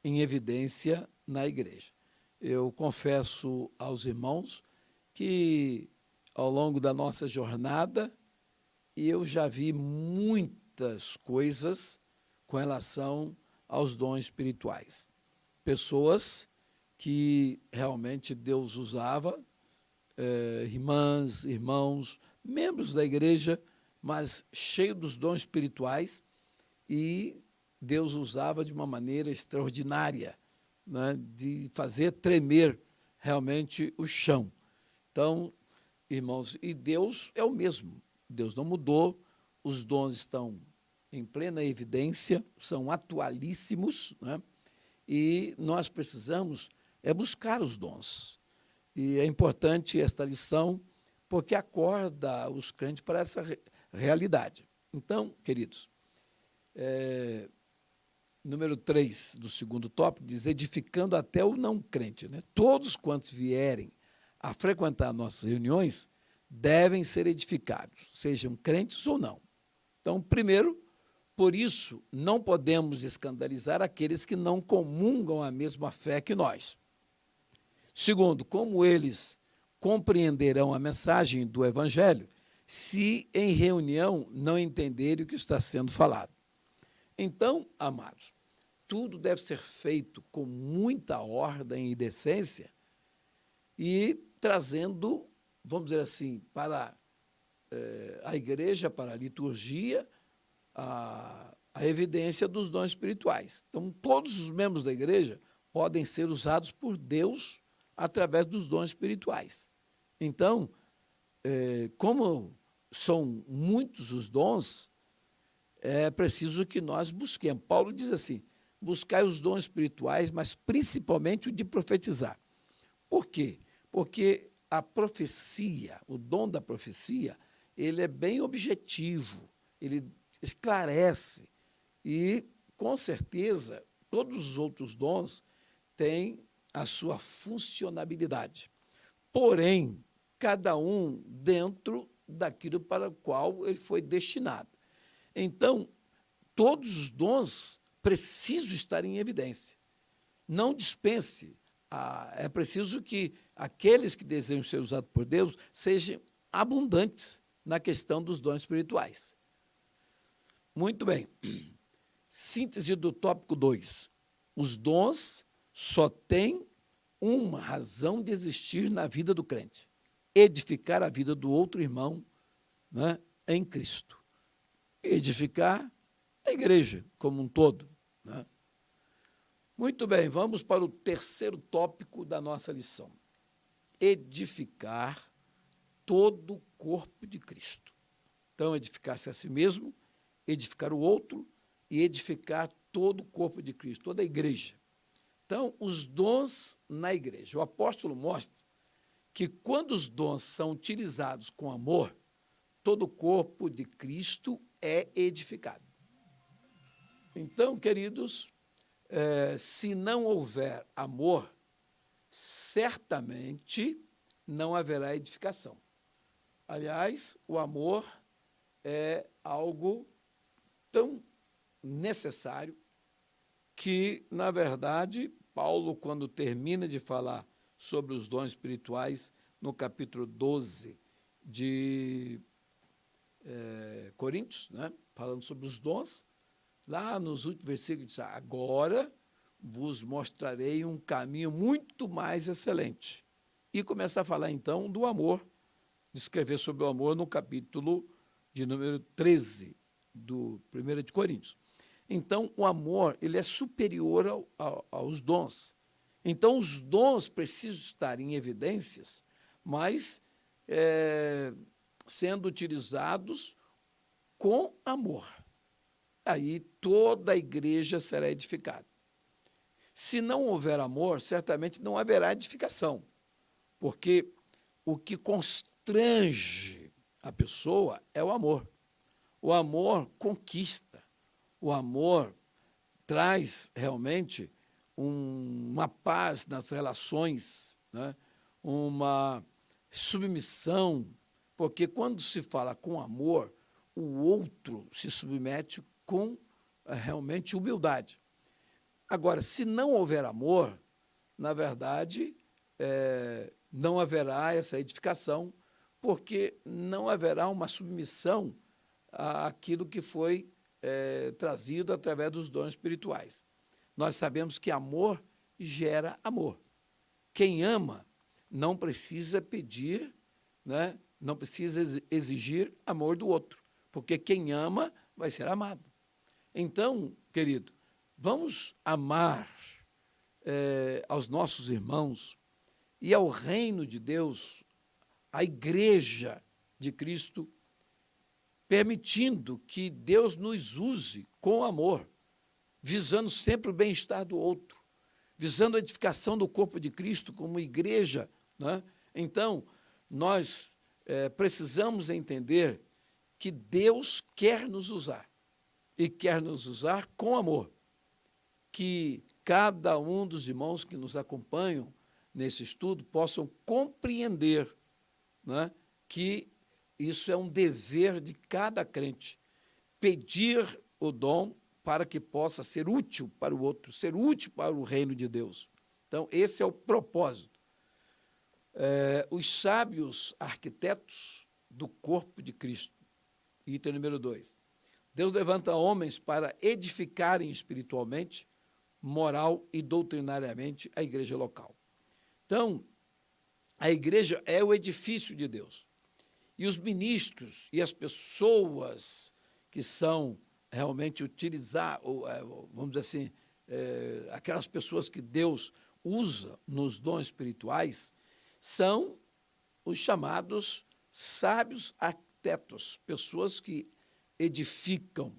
[SPEAKER 1] em evidência na igreja. Eu confesso aos irmãos que, ao longo da nossa jornada, eu já vi muitas coisas com relação aos dons espirituais. Pessoas que realmente Deus usava, irmãs, irmãos, membros da igreja, mas cheios dos dons espirituais, e Deus usava de uma maneira extraordinária, né, de fazer tremer realmente o chão. Então, irmãos, e Deus é o mesmo, Deus não mudou, os dons estão em plena evidência, são atualíssimos, né? E nós precisamos buscar os dons. E é importante esta lição, porque acorda os crentes para essa realidade. Então, queridos, número 3 do segundo tópico diz: edificando até o não crente, né? Todos quantos vierem a frequentar nossas reuniões devem ser edificados, sejam crentes ou não. Então, primeiro, por isso, não podemos escandalizar aqueles que não comungam a mesma fé que nós. Segundo, como eles compreenderão a mensagem do Evangelho se em reunião não entenderem o que está sendo falado? Então, amados, tudo deve ser feito com muita ordem e decência e trazendo, vamos dizer assim, para a igreja, para a liturgia, a evidência dos dons espirituais. Então, todos os membros da igreja podem ser usados por Deus através dos dons espirituais. Então, como são muitos os dons, é preciso que nós busquemos. Paulo diz assim: buscai os dons espirituais, mas principalmente o de profetizar. Por quê? Porque a profecia, o dom da profecia, ele é bem objetivo, ele esclarece e, com certeza, todos os outros dons têm a sua funcionalidade. Porém, cada um dentro daquilo para o qual ele foi destinado. Então, todos os dons precisam estar em evidência. Não dispense. É preciso que aqueles que desejam ser usados por Deus sejam abundantes na questão dos dons espirituais. Muito bem. Síntese do tópico 2. Os dons só têm uma razão de existir na vida do crente: edificar a vida do outro irmão, né, em Cristo. Edificar a igreja como um todo, né? Muito bem, vamos para o terceiro tópico da nossa lição: edificar todo o corpo de Cristo. Então, edificar-se a si mesmo, edificar o outro e edificar todo o corpo de Cristo, toda a igreja. Então, os dons na igreja. O apóstolo mostra que quando os dons são utilizados com amor, todo o corpo de Cristo é edificado. Então, queridos, se não houver amor, certamente não haverá edificação. Aliás, o amor é algo tão necessário que, na verdade, Paulo, quando termina de falar sobre os dons espirituais, no capítulo 12 de Coríntios, né, falando sobre os dons, lá nos últimos versículos, diz: agora vos mostrarei um caminho muito mais excelente. E começa a falar, então, do amor, escrever sobre o amor no capítulo de número 13 do 1 de Coríntios. Então, o amor, ele é superior aos dons. Então, os dons precisam estar em evidências, mas sendo utilizados com amor. Aí toda a igreja será edificada. Se não houver amor, certamente não haverá edificação, porque o que constrange a pessoa é o amor. O amor conquista, o amor traz realmente uma paz nas relações, né? Uma submissão, porque quando se fala com amor, o outro se submete com realmente humildade. Agora, se não houver amor, na verdade, não haverá essa edificação, porque não haverá uma submissão àquilo que foi trazido através dos dons espirituais. Nós sabemos que amor gera amor. Quem ama não precisa pedir, né, não precisa exigir amor do outro, porque quem ama vai ser amado. Então, querido, vamos amar aos nossos irmãos e ao reino de Deus, à igreja de Cristo, permitindo que Deus nos use com amor, visando sempre o bem-estar do outro, visando a edificação do corpo de Cristo como igreja, né? Então, nós precisamos entender que Deus quer nos usar, e quer nos usar com amor, que cada um dos irmãos que nos acompanham nesse estudo possam compreender, né, que isso é um dever de cada crente, pedir o dom para que possa ser útil para o outro, ser útil para o reino de Deus. Então, esse é o propósito. Os sábios arquitetos do corpo de Cristo. Item número 2. Deus levanta homens para edificarem espiritualmente, moral e doutrinariamente a igreja local. Então, a igreja é o edifício de Deus. E os ministros e as pessoas que são realmente vamos dizer assim, aquelas pessoas que Deus usa nos dons espirituais, são os chamados sábios arquitetos, pessoas que edificam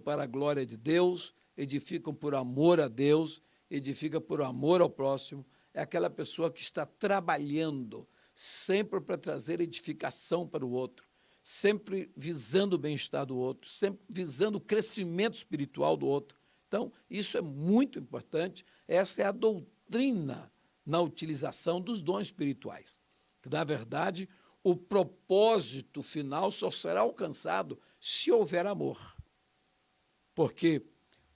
[SPEAKER 1] para a glória de Deus, edificam por amor a Deus, edificam por amor ao próximo. É aquela pessoa que está trabalhando sempre para trazer edificação para o outro, sempre visando o bem-estar do outro, sempre visando o crescimento espiritual do outro. Então, isso é muito importante. Essa é a doutrina na utilização dos dons espirituais. Que, na verdade, o propósito final só será alcançado se houver amor. Porque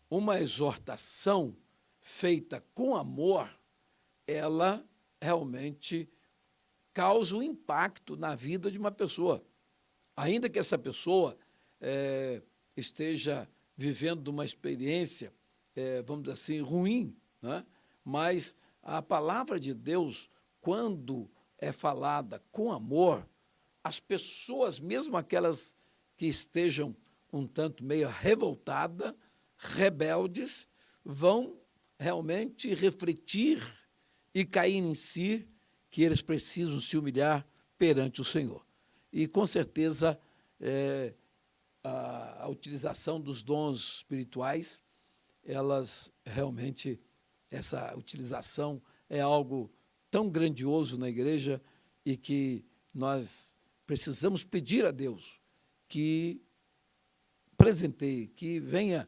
[SPEAKER 1] uma exortação feita com amor, ela realmente causa um impacto na vida de uma pessoa. Ainda que essa pessoa esteja vivendo uma experiência, vamos dizer assim, ruim, né? Mas a palavra de Deus, quando é falada com amor, as pessoas, mesmo aquelas que estejam um tanto meio revoltadas, rebeldes, vão realmente refletir e cair em si que eles precisam se humilhar perante o Senhor. E, com certeza, a utilização dos dons espirituais, elas realmente, essa utilização é algo tão grandioso na igreja e que nós precisamos pedir a Deus que presenteie, que venha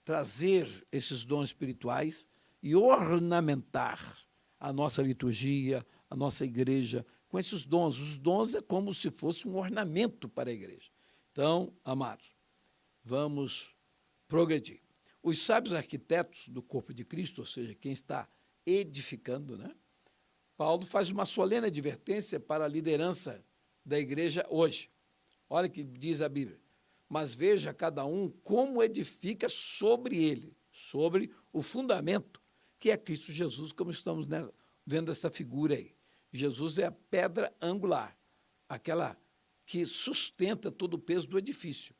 [SPEAKER 1] trazer esses dons espirituais e ornamentar a nossa liturgia, a nossa igreja, com esses dons. Os dons é como se fosse um ornamento para a igreja. Então, amados, vamos progredir. Os sábios arquitetos do corpo de Cristo, ou seja, quem está edificando, né? Paulo faz uma solene advertência para a liderança da igreja hoje. Olha o que diz a Bíblia. Mas veja cada um como edifica sobre ele, sobre o fundamento, que é Cristo Jesus, como estamos vendo essa figura aí. Jesus é a pedra angular, aquela que sustenta todo o peso do edifício.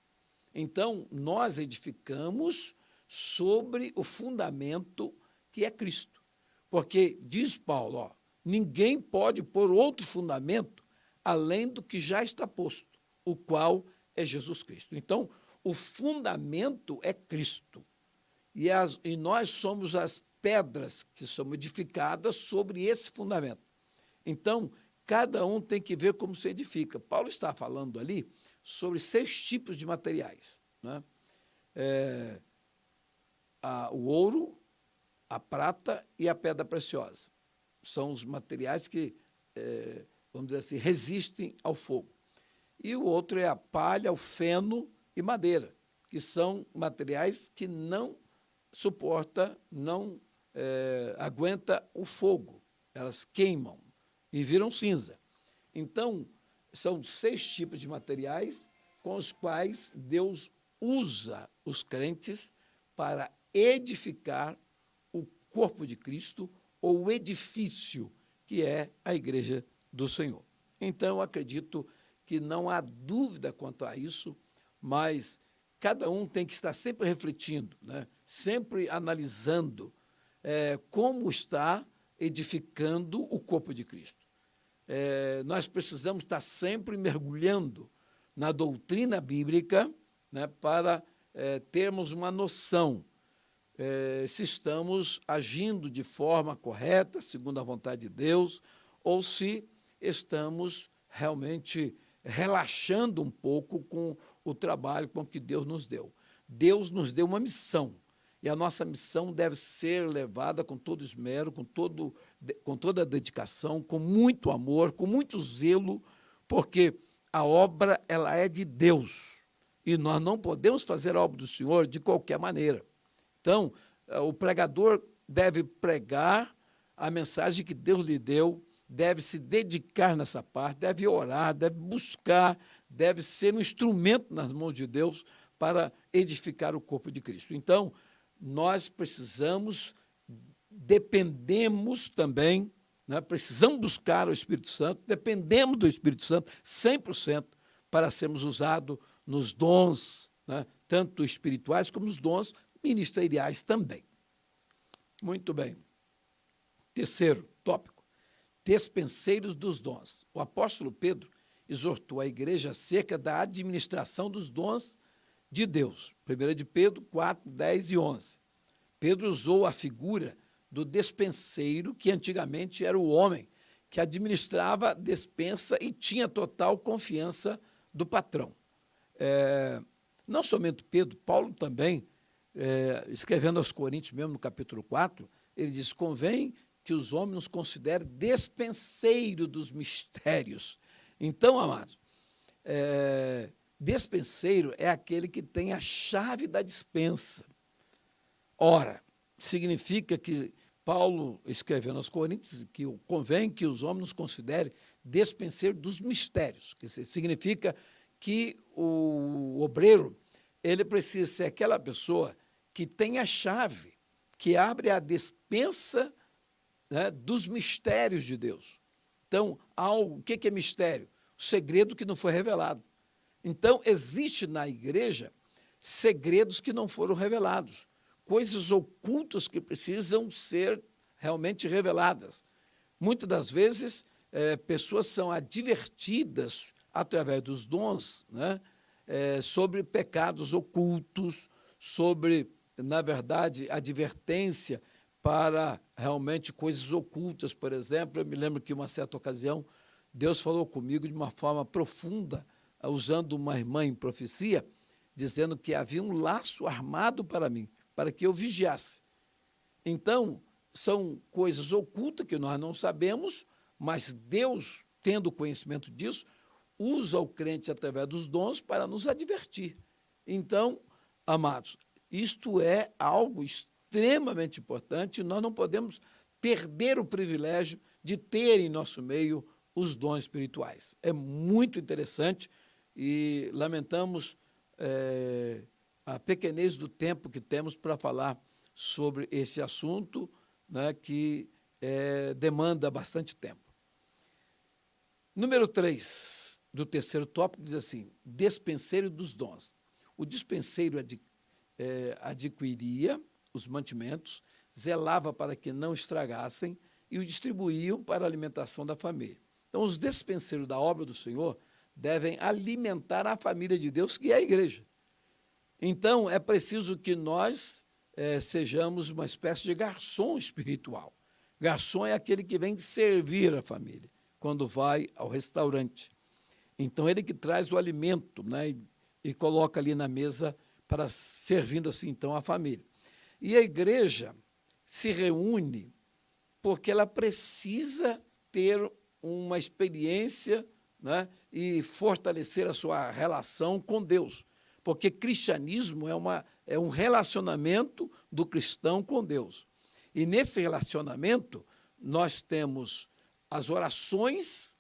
[SPEAKER 1] Então, nós edificamos sobre o fundamento que é Cristo. Porque, diz Paulo, ó, ninguém pode pôr outro fundamento além do que já está posto, o qual é Jesus Cristo. Então, o fundamento é Cristo. E nós somos as pedras que são edificadas sobre esse fundamento. Então, cada um tem que ver como se edifica. Paulo está falando ali sobre 6 tipos de materiais, né? O ouro, a prata e a pedra preciosa. São os materiais que, vamos dizer assim, resistem ao fogo. E o outro é a palha, o feno e madeira, que são materiais que não suporta, não aguenta o fogo. Elas queimam e viram cinza. Então, são 6 tipos de materiais com os quais Deus usa os crentes para edificar o corpo de Cristo ou o edifício que é a igreja do Senhor. Então, eu acredito que não há dúvida quanto a isso, mas cada um tem que estar sempre refletindo, né? Sempre analisando como está edificando o corpo de Cristo. Nós precisamos estar sempre mergulhando na doutrina bíblica, né, para termos uma noção se estamos agindo de forma correta, segundo a vontade de Deus, ou se estamos realmente relaxando um pouco com o trabalho com que Deus nos deu. Deus nos deu uma missão, e a nossa missão deve ser levada com todo esmero, com toda a dedicação, com muito amor, com muito zelo, porque a obra ela é de Deus, e nós não podemos fazer a obra do Senhor de qualquer maneira. Então, o pregador deve pregar a mensagem que Deus lhe deu, deve se dedicar nessa parte, deve orar, deve buscar, deve ser um instrumento nas mãos de Deus para edificar o corpo de Cristo. Então, nós dependemos também, né, precisamos buscar o Espírito Santo, dependemos do Espírito Santo 100% para sermos usados nos dons, né, tanto espirituais como nos dons ministeriais também. Muito bem. Terceiro tópico, despenseiros dos dons. O apóstolo Pedro exortou a igreja acerca da administração dos dons de Deus. 1 de Pedro 4, 10 e 11. Pedro usou a figura do despenseiro, que antigamente era o homem que administrava a despensa e tinha total confiança do patrão. Não somente Pedro, Paulo também, escrevendo aos Coríntios, mesmo no capítulo 4, ele diz: convém que os homens nos considerem despenseiro dos mistérios. Então, amados, despenseiro é aquele que tem a chave da despensa. Ora, significa que Paulo, escrevendo aos Coríntios, que convém que os homens nos considerem despenseiro dos mistérios. Que significa que o obreiro ele precisa ser aquela pessoa que tem a chave, que abre a despensa, né, dos mistérios de Deus. Então, o que é mistério? O segredo que não foi revelado. Então, existe na igreja segredos que não foram revelados, coisas ocultas que precisam ser realmente reveladas. Muitas das vezes, pessoas são advertidas através dos dons, né, sobre pecados ocultos, sobre, na verdade, advertência para realmente coisas ocultas. Por exemplo, eu me lembro que uma certa ocasião Deus falou comigo de uma forma profunda, usando uma irmã em profecia, dizendo que havia um laço armado para mim, para que eu vigiasse. Então, são coisas ocultas que nós não sabemos, mas Deus, tendo conhecimento disso, usa o crente através dos dons para nos advertir. Então, amados, isto é algo extremamente importante, e nós não podemos perder o privilégio de ter em nosso meio os dons espirituais. É muito interessante e lamentamos a pequenez do tempo que temos para falar sobre esse assunto, né, que demanda bastante tempo. Número 3 do terceiro tópico diz assim: despenseiro dos dons. O despenseiro adquiria os mantimentos, zelava para que não estragassem e o distribuíam para a alimentação da família. Então, os despenseiros da obra do Senhor devem alimentar a família de Deus, que é a igreja. Então, é preciso que nós sejamos uma espécie de garçom espiritual. Garçom é aquele que vem servir a família quando vai ao restaurante. Então, ele que traz o alimento, né, e coloca ali na mesa para servindo assim, então, a família. E a igreja se reúne porque ela precisa ter uma experiência, né, e fortalecer a sua relação com Deus. Porque cristianismo é um relacionamento do cristão com Deus. E nesse relacionamento, nós temos as orações,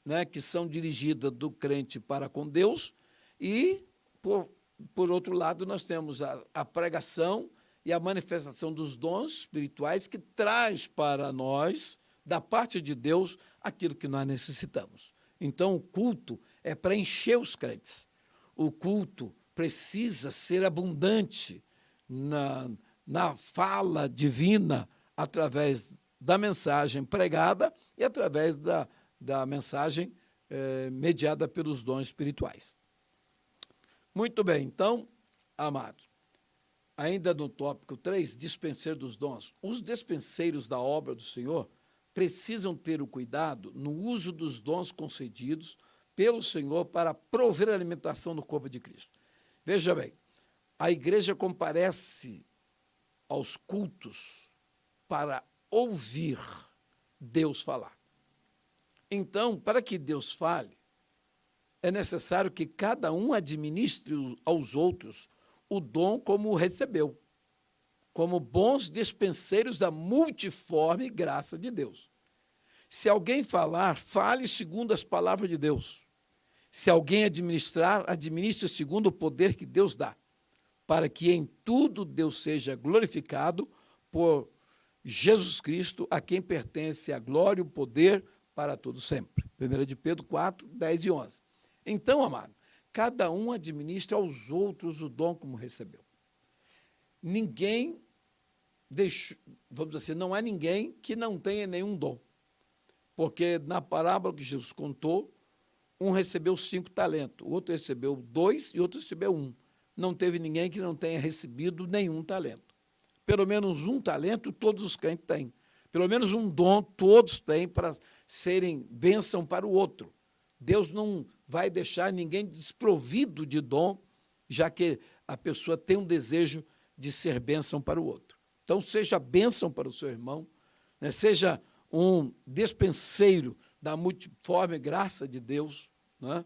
[SPEAKER 1] né, que são dirigidas do crente para com Deus, e, por outro lado, nós temos a pregação e a manifestação dos dons espirituais que traz para nós, da parte de Deus, aquilo que nós necessitamos. Então, o culto é para encher os crentes. O culto precisa ser abundante na fala divina, através da mensagem pregada e através da mensagem mediada pelos dons espirituais. Muito bem, então, amados, ainda no tópico 3, dispenseiro dos dons. Os dispenseiros da obra do Senhor precisam ter o cuidado no uso dos dons concedidos pelo Senhor para prover a alimentação do corpo de Cristo. Veja bem, a igreja comparece aos cultos para ouvir Deus falar. Então, para que Deus fale, é necessário que cada um administre aos outros o dom como recebeu, como bons dispenseiros da multiforme graça de Deus. Se alguém falar, fale segundo as palavras de Deus. Se alguém administrar, administre segundo o poder que Deus dá, para que em tudo Deus seja glorificado por Jesus Cristo, a quem pertence a glória e o poder para todo sempre. 1 de Pedro 4, 10 e 11. Então, amado, cada um administra aos outros o dom como recebeu. Ninguém deixou, vamos dizer assim, não há ninguém que não tenha nenhum dom. Porque na parábola que Jesus contou, um recebeu 5 talentos, o outro recebeu 2 e o outro recebeu 1. Não teve ninguém que não tenha recebido nenhum talento. Pelo menos um talento todos os crentes têm. Pelo menos um dom todos têm para serem bênção para o outro. Deus não vai deixar ninguém desprovido de dom, já que a pessoa tem um desejo de ser bênção para o outro. Então, seja bênção para o seu irmão, né? Seja um despenseiro da multiforme graça de Deus, né?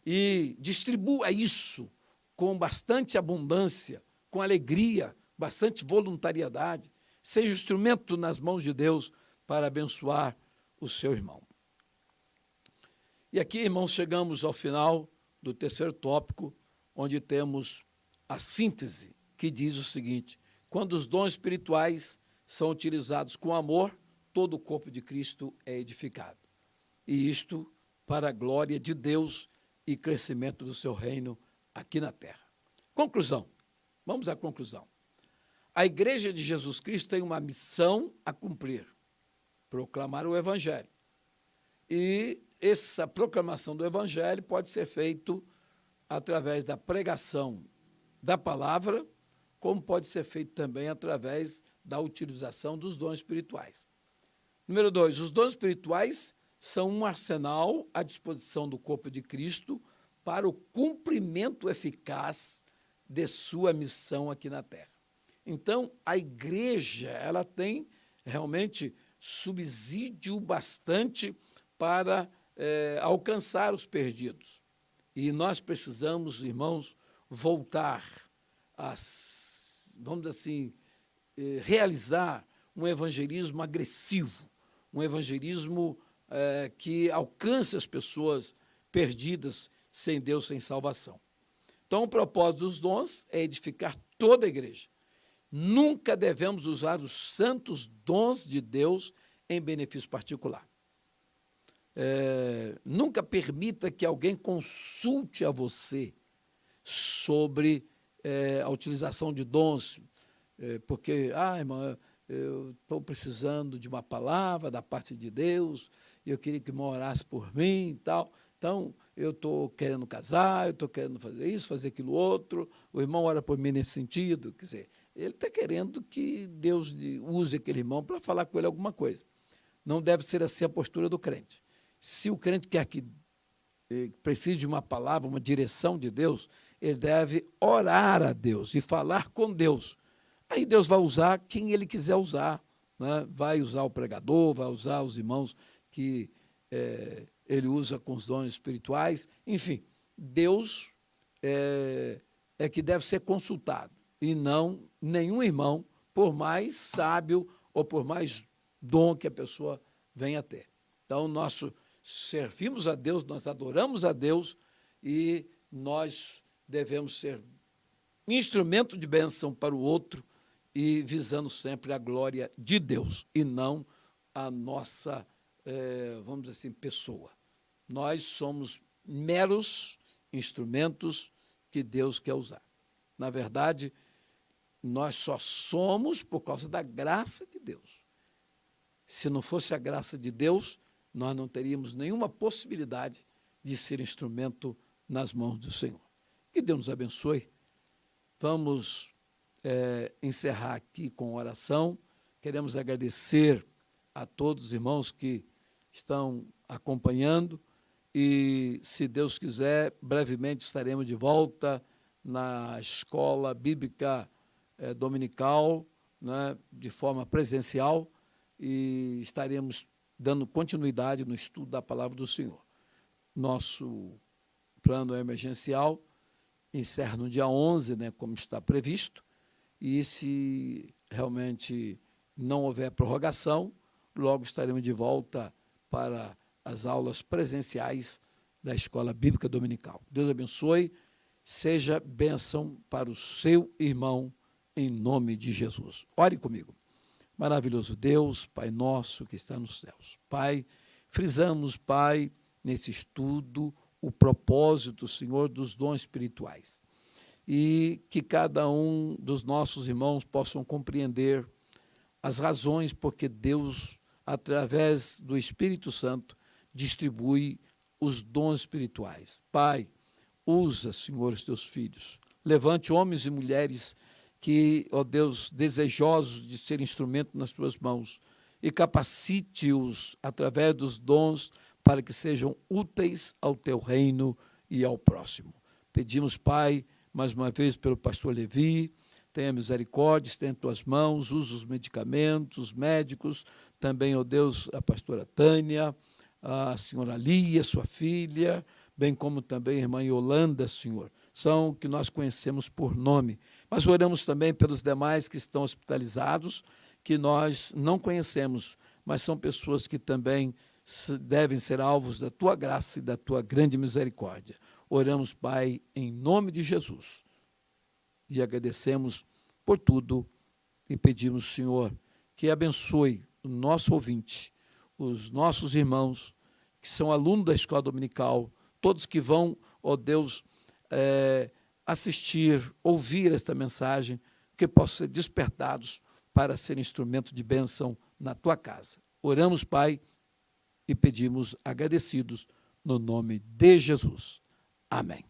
[SPEAKER 1] E distribua isso com bastante abundância, com alegria, bastante voluntariedade. Seja instrumento nas mãos de Deus para abençoar o seu irmão. E aqui, irmãos, chegamos ao final do terceiro tópico, onde temos a síntese, que diz o seguinte: quando os dons espirituais são utilizados com amor, todo o corpo de Cristo é edificado. E isto para a glória de Deus e crescimento do seu reino aqui na terra. Conclusão. Vamos à conclusão. A Igreja de Jesus Cristo tem uma missão a cumprir: proclamar o Evangelho. E essa proclamação do Evangelho pode ser feita através da pregação da palavra, como pode ser feito também através da utilização dos dons espirituais. Número 2, os dons espirituais são um arsenal à disposição do corpo de Cristo para o cumprimento eficaz de sua missão aqui na terra. Então, a igreja, ela tem realmente subsídio bastante para alcançar os perdidos. E nós precisamos, irmãos, voltar a, vamos dizer assim, realizar um evangelismo agressivo, um evangelismo que alcance as pessoas perdidas, sem Deus, sem salvação. Então, o propósito dos dons é edificar toda a igreja. Nunca devemos usar os santos dons de Deus em benefício particular. Nunca permita que alguém consulte a você sobre a utilização de dons, porque, irmão, eu estou precisando de uma palavra da parte de Deus, e eu queria que orasse por mim e tal. Então, eu estou querendo casar, eu estou querendo fazer isso, fazer aquilo outro, o irmão ora por mim nesse sentido. Quer dizer, ele está querendo que Deus use aquele irmão para falar com ele alguma coisa. Não deve ser assim a postura do crente. Se o crente quer que precise de uma palavra, uma direção de Deus, ele deve orar a Deus e falar com Deus. Aí Deus vai usar quem ele quiser usar, né? Vai usar o pregador, vai usar os irmãos que ele usa com os dons espirituais. Enfim, Deus é que deve ser consultado, e não nenhum irmão, por mais sábio ou por mais dom que a pessoa venha a ter. Então, nós servimos a Deus, nós adoramos a Deus, e nós devemos ser instrumento de bênção para o outro, e visando sempre a glória de Deus, e não a nossa, vamos dizer assim, pessoa. Nós somos meros instrumentos que Deus quer usar. Na verdade, nós só somos por causa da graça de Deus. Se não fosse a graça de Deus, nós não teríamos nenhuma possibilidade de ser instrumento nas mãos do Senhor. Que Deus nos abençoe. Vamos encerrar aqui com oração. Queremos agradecer a todos os irmãos que estão acompanhando e, se Deus quiser, brevemente estaremos de volta na escola bíblica dominical, né, de forma presencial, e estaremos dando continuidade no estudo da palavra do Senhor. Nosso plano emergencial encerra no dia 11, né, como está previsto, e se realmente não houver prorrogação, logo estaremos de volta para as aulas presenciais da Escola Bíblica Dominical. Deus abençoe, seja bênção para o seu irmão, em nome de Jesus. Ore comigo. Maravilhoso Deus, Pai nosso que está nos céus. Pai, frisamos, Pai, nesse estudo, o propósito, Senhor, dos dons espirituais. E que cada um dos nossos irmãos possam compreender as razões porque Deus, através do Espírito Santo, distribui os dons espirituais. Pai, usa, Senhor, os teus filhos. Levante homens e mulheres que, ó Deus, desejosos de ser instrumento nas tuas mãos, e capacite-os através dos dons para que sejam úteis ao teu reino e ao próximo. Pedimos, Pai, mais uma vez pelo pastor Levi, tenha misericórdia, tenha em tuas mãos, usa os medicamentos, os médicos, também, ó Deus, a pastora Tânia, a senhora Lia, sua filha, bem como também a irmã Yolanda, Senhor, são que nós conhecemos por nome. Mas oramos também pelos demais que estão hospitalizados, que nós não conhecemos, mas são pessoas que também devem ser alvos da tua graça e da tua grande misericórdia. Oramos, Pai, em nome de Jesus. E agradecemos por tudo e pedimos, Senhor, que abençoe o nosso ouvinte, os nossos irmãos que são alunos da escola dominical, todos que vão, ó Deus, assistir, ouvir esta mensagem, que possam ser despertados para ser instrumento de bênção na tua casa. Oramos, Pai, e pedimos agradecidos no nome de Jesus. Amém.